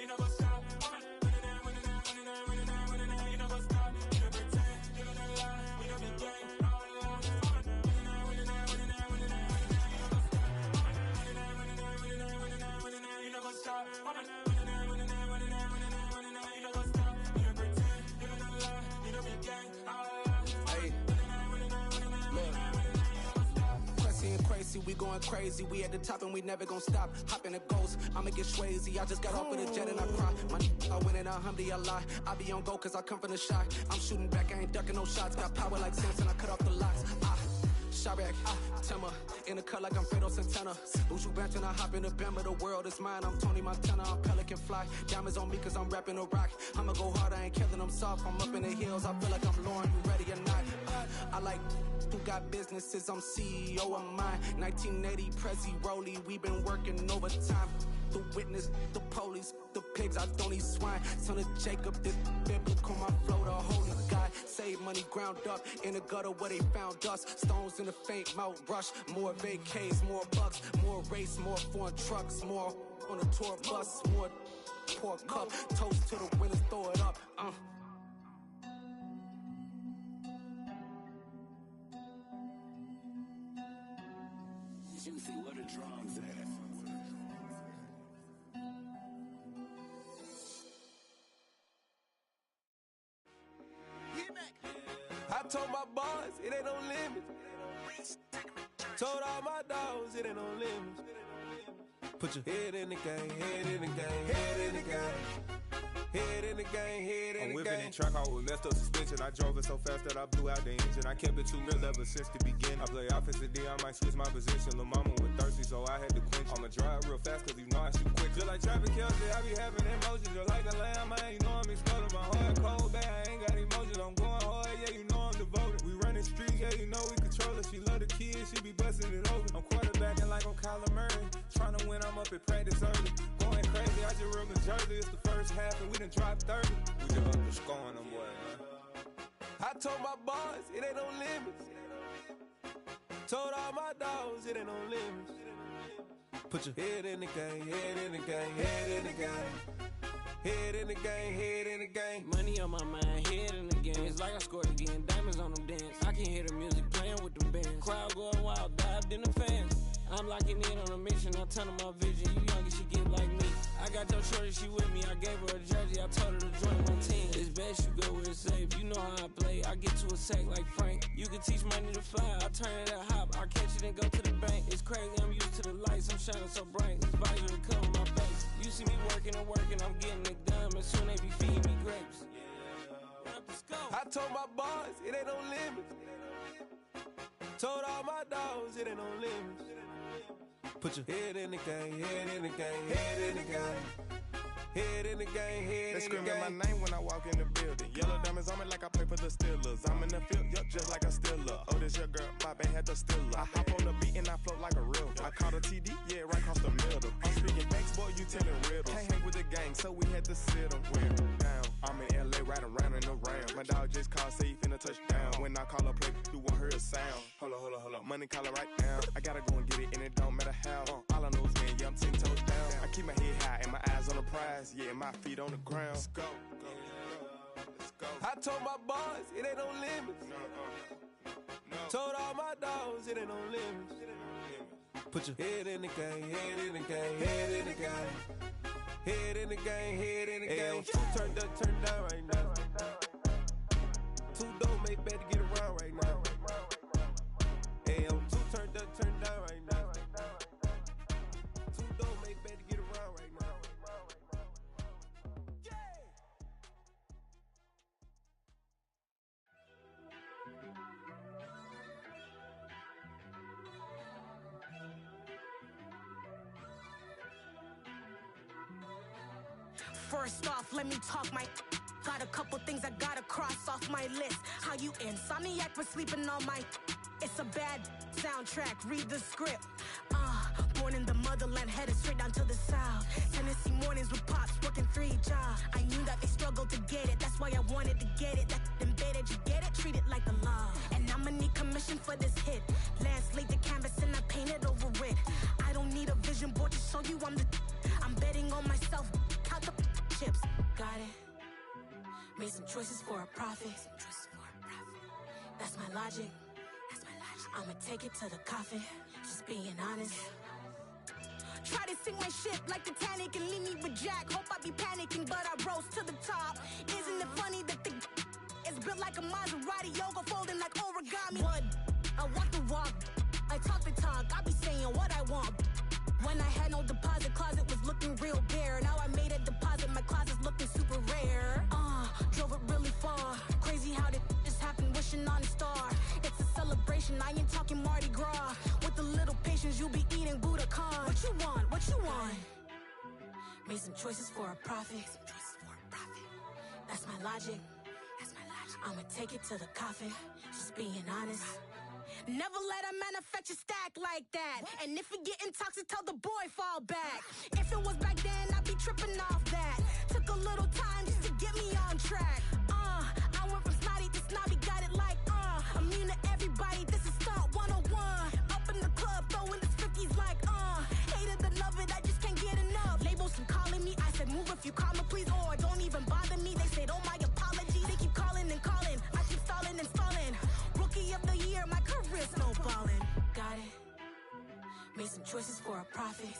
You know what's up? You know what's up? You know pretend. You know the lie. You know the game. You know what's up? Crazy, we going crazy. We at the top and we never gonna stop. Hop in the ghost, I'ma get swayzy. I just got off with a jet and I cry. I went in a Humvee, I lie. I be on go cause I come from the shot. I'm shooting back, I ain't ducking no shots. Got power like Samson, I cut off the locks. Chirac, Timmer, in the cut like I'm Fredo Santana. Buju Banton, I hop in the Bama, the world is mine. I'm Tony Montana, I'm Pelican Fly. Diamonds on me cause I'm rapping a rock. I'ma go hard, I ain't killing them soft. I'm up in the hills, I feel like I'm Lauren, you ready or not? I like who got businesses, I'm CEO of mine. 1980 Prezi Rolly, we been working overtime. The witness, the police, the pigs, I don't eat swine. Son of Jacob, this biblical, my flow, the holy guy. Save money ground up in the gutter where they found us. Stones in the faint mouth rush. More vacays, more bucks, more race, more foreign trucks, more on a tour bus, more pork cup. Toast to the winners, throw it up. Juicy, where the drums at? I told my boys it ain't no limits. Told all my dogs it ain't no limits. Put your head in the game, head in the game, head in the game. Head in the game, head in the game. I'm whipping in track hall with messed up suspension. I drove it so fast that I blew out the engine. I kept it too real ever since the beginning. I play offensive D, I might switch my position. Lil' mama was thirsty, so I had to quench. I'ma drive real fast cause you know I shoot quick. Just like traffic Kelsey, I be having emotions. Just like a lamb, man, you know I'm exploding. My heart cold, bad, I ain't got emotions. I'm going hard, yeah, you know I'm devoted. We running streets, yeah, you know we control it. She love the kids, she be busting it over. I'm quarterbacking like I'm Kyler Murray. Trying to win, I'm up at practice early. Going crazy, I just real New Jersey. It's the first half and we done dropped 30. We just up the score on them boys, man. I told my boys it ain't no limits. Told all my dogs it ain't no limits. Put your head in the game, head in the game, head in the game. Head in the game, head in the game. Money on my mind, head in the game. It's like I scored again, diamonds on them dance. I can hear the music playing with them bands. Crowd going wild, dived in the fans. I'm locking in on a mission, I tell her my vision. You young and she get like me. I got your shorty, she with me. I gave her a jersey, I told her to join my team. It's best you go where it's safe. You know how I play. I get to a sack like Frank. You can teach money to fly. I turn it at hop. I catch it and go to the bank. It's crazy, I'm used to the lights. I'm shining so bright. This visor to cover my face. You see me working and working, I'm getting it done. And soon they be feeding me grapes. I told my boys it ain't no limits. Told all my dogs it ain't no limits. Put your head in the game, head in the game, head in the game. Head in the game, head they in the game. They screaming my name when I walk in the building. Yellow diamonds on me like I play for the Steelers. I'm in the field, yup, just like a Steeler. Oh, this your girl, Bobby had the Steeler. I hop on the beat and I float like a river. I caught a TD, yeah, right across the middle. I'm speaking facts, boy, you telling riddles. Can't hang with the gang, so we had to sit them down. I'm in LA, riding around in the round. My dog just called, say he finna touchdown. When I call a play, you won't hear a sound. Hold up, money calling right now. I gotta go and get it, and it don't matter how. All I know is man, yeah, I'm 10 toes down. I keep my head high and my eyes on the prize. Yeah, my feet on the ground. Let's go. I told my boys, it ain't no limits. Told all my dogs, it ain't no limits. Put your head in the game, head in the game, head in the game. Head in the game, head in the game. Two turned up, turned down right now. Two don't make bad to get around right now. Hey, two turned up, turned down right now. Two don't make bad to get around right now. First off, let me talk my. Got a couple things I gotta cross off my list. How you insomniac for sleeping on my. It's a bad soundtrack, read the script. Born in the motherland, headed straight down to the south. Tennessee mornings with pops, working 3 jobs. I knew that they struggled to get it, that's why I wanted to get it. That embedded, you get it, treat it like the law. And I'ma need commission for this hit. Lance laid the canvas and I painted over it. I don't need a vision board to show you I'm the. I'm betting on myself, count the chips. Got it. Made some choices for a profit. That's my logic. I'ma take it to the coffin. Just being honest. Try to sink my ship like Titanic and leave me with Jack. Hope I be panicking, but I rose to the top. Isn't it funny that the is built like a Maserati, yoga folding like origami? What? I walk the walk. I talk the talk. I be saying what I want. When I had no deposit, closet was looking real bare. Now I made a deposit, my closet's looking super rare. Drove it really far. Crazy how did this happen, wishing on a star. It's a celebration, I ain't talking Mardi Gras. With a little patience, you'll be eating Budokan. What you want? What you want? Made some choices for a profit. That's my logic. I'ma take it to the coffin. Just being honest. Never let a manufacture stack like that. And if it getting toxic, tell the boy fall back. If it was back then, I'd be tripping off that. Took a little time just to get me on track. I went from snotty to snobby, got it like immune to everybody, this is stunt 101. Up in the club, throwing this 50s like hate it, love it, I just can't get enough. Labels keep calling me, I said move if you call me please, or don't even bother me. They said oh my apology, they keep calling and calling. I keep stalling and stalling. Rookie of the year, my career snowballing. Got it. Made some choices for a profit.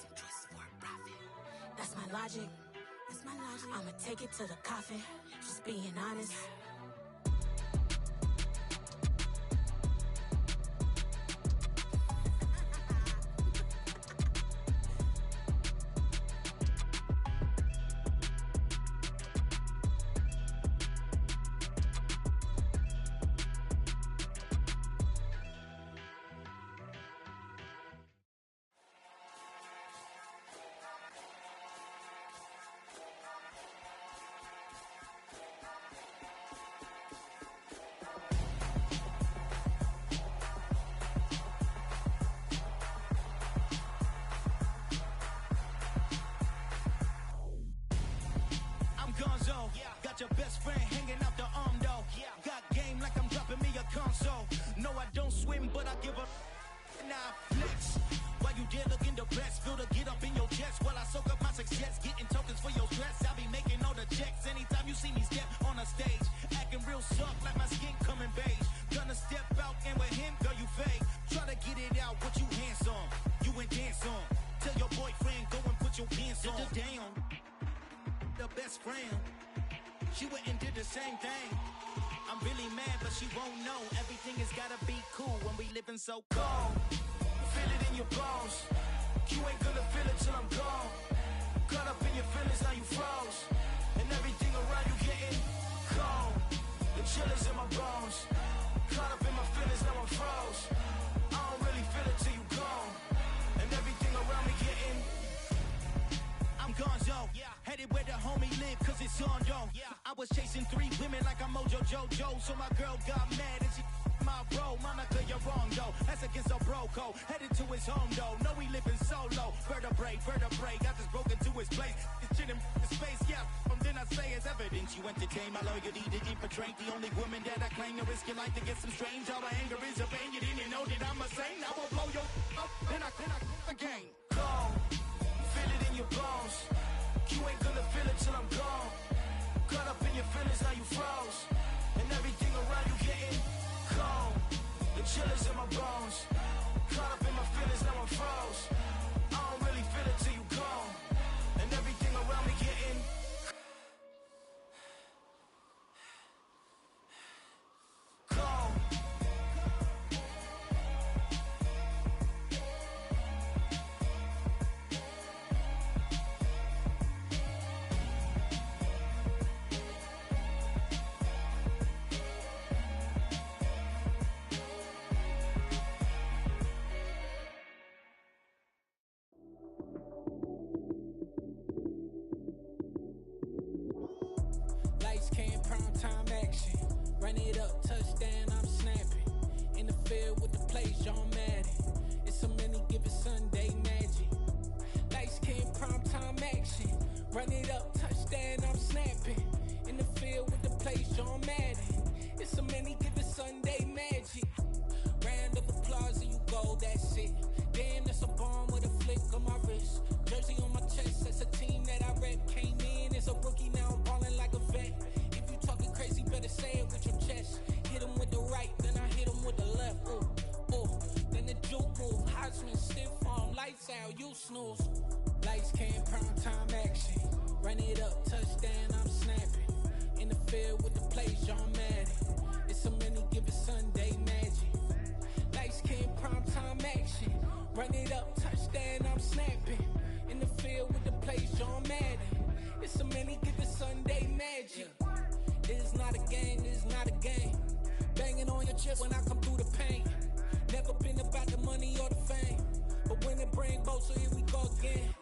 That's my logic. I'ma take it to the coffin. Just being honest. Got your best friend hanging out the arm though. Got game like I'm dropping me a console. No, I don't swim, but I give a now flex. While you there looking the best, feel the get up in your chest while I soak up my success, getting tokens for your stress. I be making all the checks anytime you see me step on a stage, acting real soft like my skin coming beige. Gonna step out and with him, girl, you fake. Try to get it out, what you hands on? You ain't dance on. Tell your boyfriend go and put your pants on. Down, the best friend. She went and did the same thing. I'm really mad, but she won't know. Everything has gotta be cool when we living so cold. Feel it in your bones. You ain't gonna feel it till I'm gone. Caught up in your feelings, now you froze. And everything around you getting cold. The chill is in my bones. Caught up in my feelings, now I'm froze. I don't really feel it till you gone. And everything around me getting I'm gone, yo. Head headed where the homie live, cause it's on, yo. I was chasing 3 women like I'm Mojo Jojo, so my girl got mad and she my bro. Monica, you're wrong, though. That's against a bro code. Headed to his home, though. No, he living solo. Vertebrae. Got this broken to his place. It's shit in the space, yeah. Then I say it's evidence you entertain my loyalty to infiltrate. The only woman that I claim to risk your life to get some strange. All my anger is a pain. You didn't know that I'm a saint. I will blow your up. Then I again. Gone. Feel it in your bones. You ain't gonna feel it till I'm gone. Caught up in your feelings, now you froze. And everything around you getting cold. The chillers in my bones. Caught up in my feelings, now I'm froze. I don't really feel it till you gone. And everything around me getting cold. Lights came, prime time action. Run it up, touchdown, I'm snapping. In the field with the plays, John Madden. It's a many given Sunday magic. Lights came, prime time action. Run it up, touchdown, I'm snapping. In the field with the plays, John Madden. It's a many given Sunday magic. Round of applause and you go, that's it. Damn, that's a bomb with a flick on my wrist. Jersey on my chest, that's a team that I rep. Came in as a rookie, now I'm ballin' like a vet. If you talking crazy, better say it with your chest. Hit him with the right, then I hit him with the left. Ooh, ooh. Then the juke move, Heisman, stiff arm, lights out, you snooze. Lights came, prime time action. Run it up, touchdown, I'm snapping. In the field with the plays, John Madden. It's a many given Sunday magic. Lights came, prime time action. Run it up, touchdown, I'm snapping. In the field with the plays, John Madden. It's a many given Sunday magic. This is not a game, this is not a game. Banging on your chest when I come through the pain. Never been about the money or the fame. But when it bring both, so here we go again.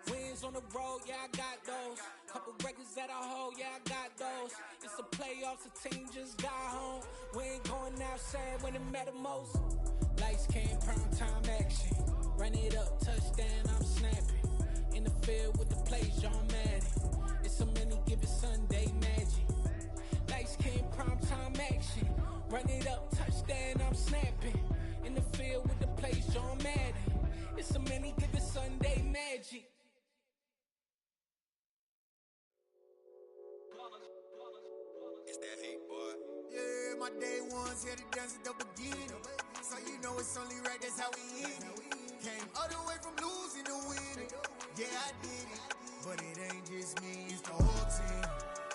Wins on the road, yeah, I got those. Couple records that I hold, yeah, I got those. It's the playoffs, the team just got home. We ain't going outside when it matter most. Lights came, prime time action. Run it up, touchdown, I'm snapping. In the field with the plays, John Madden. It's a many given Sunday magic. Lights came, prime time action. Run it up, touchdown, I'm snapping. In the field with the plays, John Madden. It's a many given Sunday magic. It's that hate, boy. Yeah, my day ones here to dance at the beginning. So you know it's only right, that's how we end it. Came all the way from losing to winning. Yeah, I did it. But it ain't just me, it's the whole team.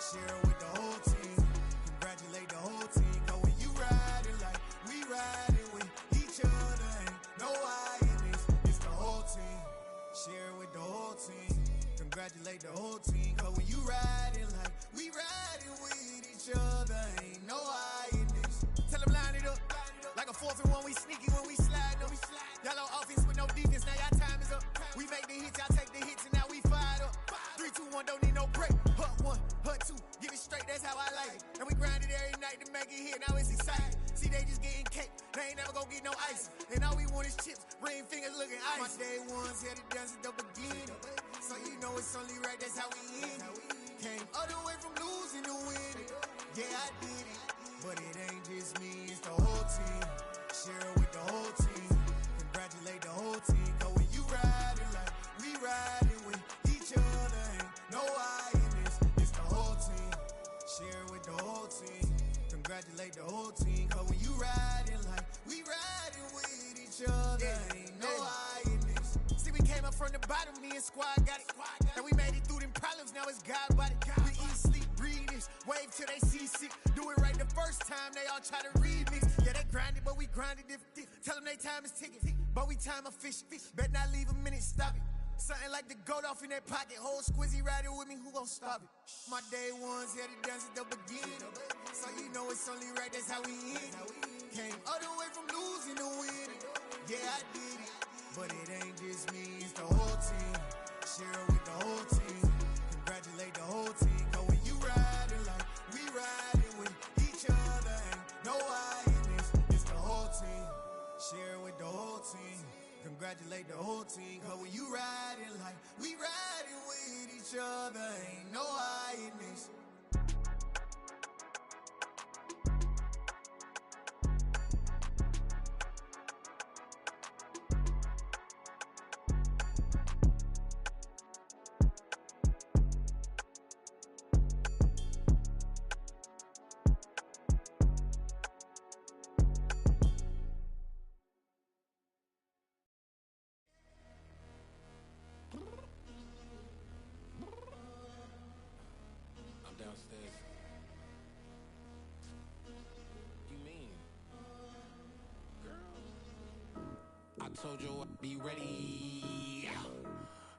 Share it with the whole team. Congratulate the whole team. Cause when you riding like we riding with each other, ain't no I in this. It's the whole team. Share it with the whole team. Congratulate the whole team. Cause when you riding like we riding with each other, ain't no I in this. Tell them line it up. Like a 4th and 1, we sneaky when we slide up. Y'all on offense with no defense, now y'all time is up. We make the hits, y'all take the hits, and now we fired up. 3, 2, 1, don't need no break. Hut 1, hut 2, give it straight, that's how I like it. And we grind it every night to make it hit, now it's exciting. See, they just getting cake, they ain't never gonna get no ice. And all we want is chips, ring fingers looking ice. My day ones here to dance at the beginning. So you know it's only right, that's how we end it. Came all the way from losing to winning. Yeah, I did it. But it ain't just me, it's the whole team. Share it with the whole team. Congratulate the whole team. Cause when you riding like we riding with each other, ain't no I in this. It's the whole team. Share it with the whole team. Congratulate the whole team. Cause when you riding like we riding with each other, ain't no I in this. See, we came up from the bottom, me and squad got it. And we made it through them problems, now it's God body. We eat, sleep, breathe this. Wave till they see sick. Do it right the first time, they all try to remix. Yeah, they grinded, but we grinded different. Tell them they time is ticking, but we time a fish. Bet not leave a minute, stop it. Something like the goat off in that pocket. Whole squizzy riding with me, who gon' stop it? My day ones here to dance at the beginning. So you know it's only right, that's how we end it. Came all the way from losing to winning. Yeah, I did it. But it ain't just me, it's the whole team. Share it with the whole team. Congratulations. congratulate the whole team. Cause when you riding like we riding with each other, ain't no hiding this. Downstairs. You mean? Girl, I told you I'd be ready.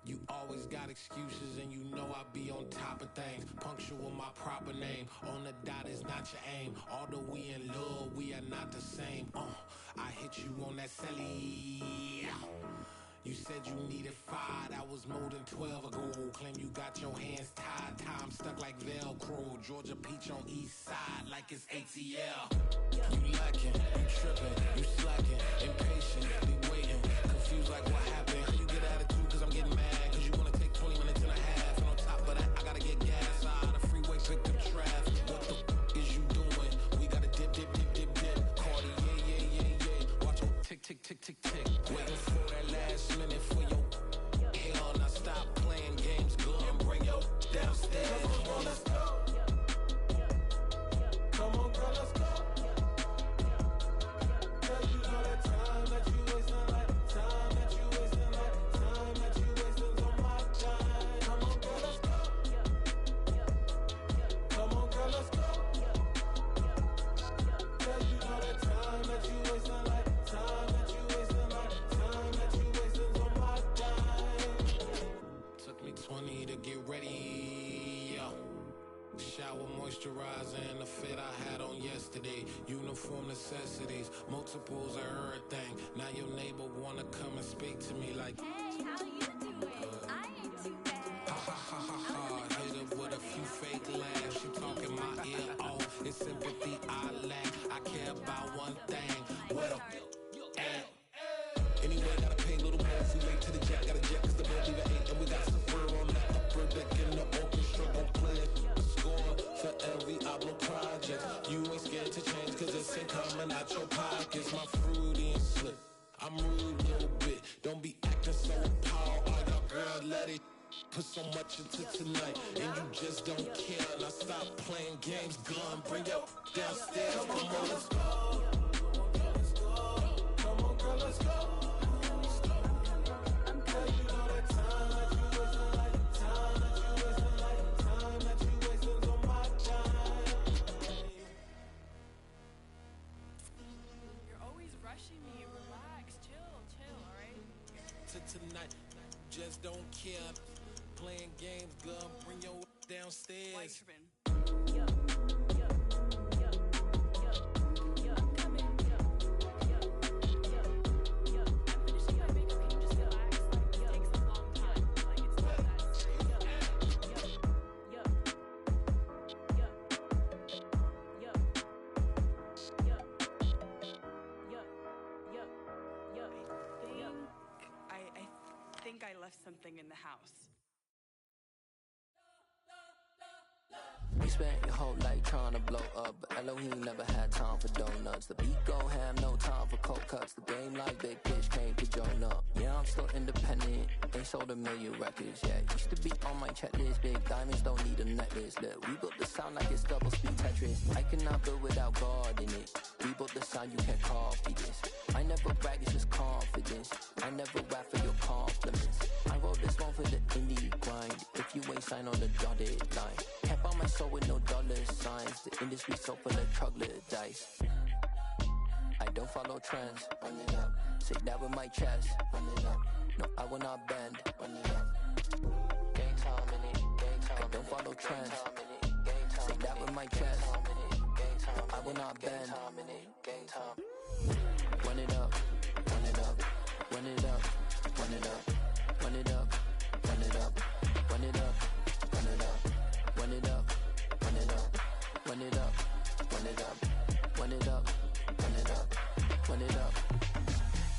You always got excuses and you know I be on top of things. Punctual my proper name. On the dot is not your aim. Although we in love, we are not the same. I hit you on that celly. You said you needed 5, that was more than 12 ago. Claim you got your hands tied, time stuck like Velcro. Georgia Peach on east side like it's ATL. You lacking, you tripping, you slacking, impatient, be waiting, confused like what happened. How you get attitude cause I'm getting mad, cause you wanna take 20 minutes and a half. And on top of that, I gotta get gas out of the freeway, pick up traffic. What the is you doing? We gotta dip, dip, dip, dip, dip. Cardi, yeah. Watch your tick, tick, tick, tick, tick. Waiting for that last minute for your hell. Now stop playing games, go and bring your downstairs. Come on, let's go. Come on, girl, let's go. Girl, you know that time that you wasting, like time that you wasting, like time that you wasting on my time. Come on, girl, let's go. Come on, girl, let's go. Girl, you know that time that you wasting, like time that you wasting, like time that you wasting on my time. Took me 20 to get ready. Yo. Shower moisturizer and the fit I had on yesterday. Uniform necessities, multiples of everything. Now your neighbor wanna come and speak to me like, hey, how you doing? I ain't too bad. Ha ha ha ha ha. Hit her with a few fake laughs. She talking my ear off. It's sympathy I lack. I care about one thing. What up? Anyway, gotta pay a little more if we late to the jack. Gotta jet cause the boat leave at 8. And we got some fur on the upper deck in the orchestra. Gon' play it. Score for every Ablo project. You ain't scared to change cause it's ain't coming out your pockets. My fruity and slip. I'm rude a little bit. Don't be acting so appalled. All y'all girl, let it put so much into tonight. And you just don't care. Now stop playing games. Gun, bring your downstairs. Come on, let's go. Come on, girl, let's go. Tonight, just don't care. Playing games, girl, bring your downstairs. I left something in the house. You spent your whole life trying to blow up, but Elohim never had time for donuts. The beat go ham, no time for cold cuts. The game like big bitch came to join up. Yeah, I'm still independent, ain't sold a million records yet. Used to be on my checklist, big diamonds don't need a necklace. Look, we built the sound like it's double speed Tetris. I cannot build without God in it. We built the sound, you can't copy this. I never brag, it's just confidence. I never rap for your compliments. I wrote this one for the indie grind. If you ain't signed on the dotted line, can't buy my soul with no dollar signs. The industry so full of troglodytes. I don't follow trends. Run it up. Say that with my chest. Run it up. No, I will not bend. Run it up. Game time in it. Game time. I don't follow trends. Say that with my chest. No, I will not bend. Game time. Run it up. Run it up. Run it up. Run it up. Run it up. Run it up. Run it up. Run it up. Run it up. Run it up. Run it up. Run it up. Run it up. Run it up. Run it up.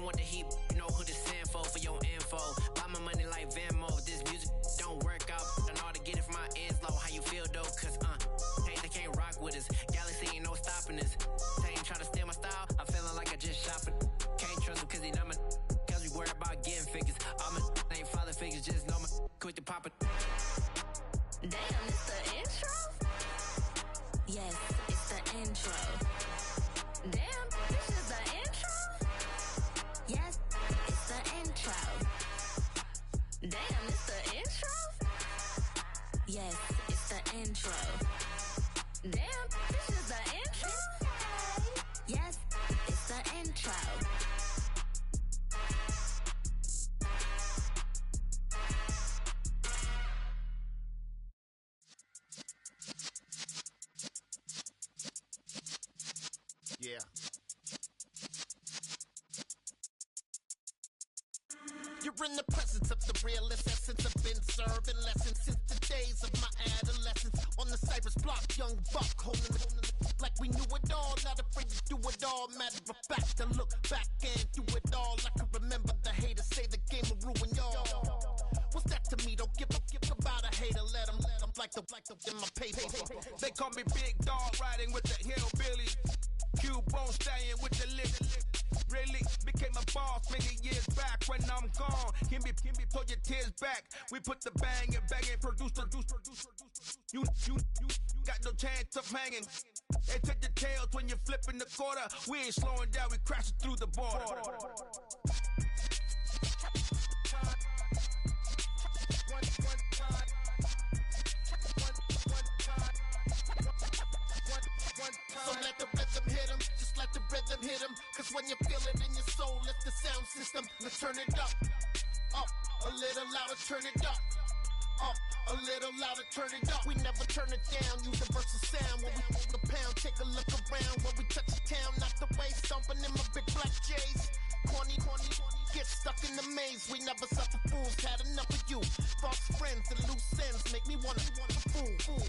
didn't want the heat, you know who to send for your info. Buy my money like Venmo. This music don't work out. I know how to get it from my ends low. How you feel though? Cause hey, they can't rock with us. Galaxy ain't no stopping us. They ain't trying to steal my style. I'm feeling like I just shot for. Can't trust him cause he not my. Cause we worried about getting figures. All my ain't father figures, just know my quick to pop it. Damn, it's the intro? Yes, it's the intro. Damn, this is the intro? Yes, it's the intro. Damn, it's the intro? Yes, it's the intro. Damn, this is the intro? Yes, it's the intro. Yeah. You're in the presence of the realest essence. I've been serving lessons since the days of my adolescence. On the Cypress block, young buck holding it like we knew it all. Not afraid to do it all. Matter of fact, to look back and do it all. I can remember the haters say the game will ruin y'all. What's that to me? Don't give about a hater. Let them like the in my paper. They call me Big Dog, riding with the hillbilly. Q-Bone staying with the lip. Really became a boss many years back. When I'm gone, can be pull your tears back. We put the bang and bang and produce. You got no chance of hanging. They take the tails when you're flipping the quarter. We ain't slowing down, we crashing through the border. So let the rhythm hit him, just let the rhythm hit him. Cause when you feel it in your soul, lift the sound system. Let's turn it up, a little louder, turn it up, a little louder, turn it up. We never turn it down, universal sound. When we move the pound, take a look around. When we touch the town, not the way, stomping in my big black J's. Corny, get stuck in the maze. We never suffer fools, had enough of you. False friends and loose ends make me wanna fool.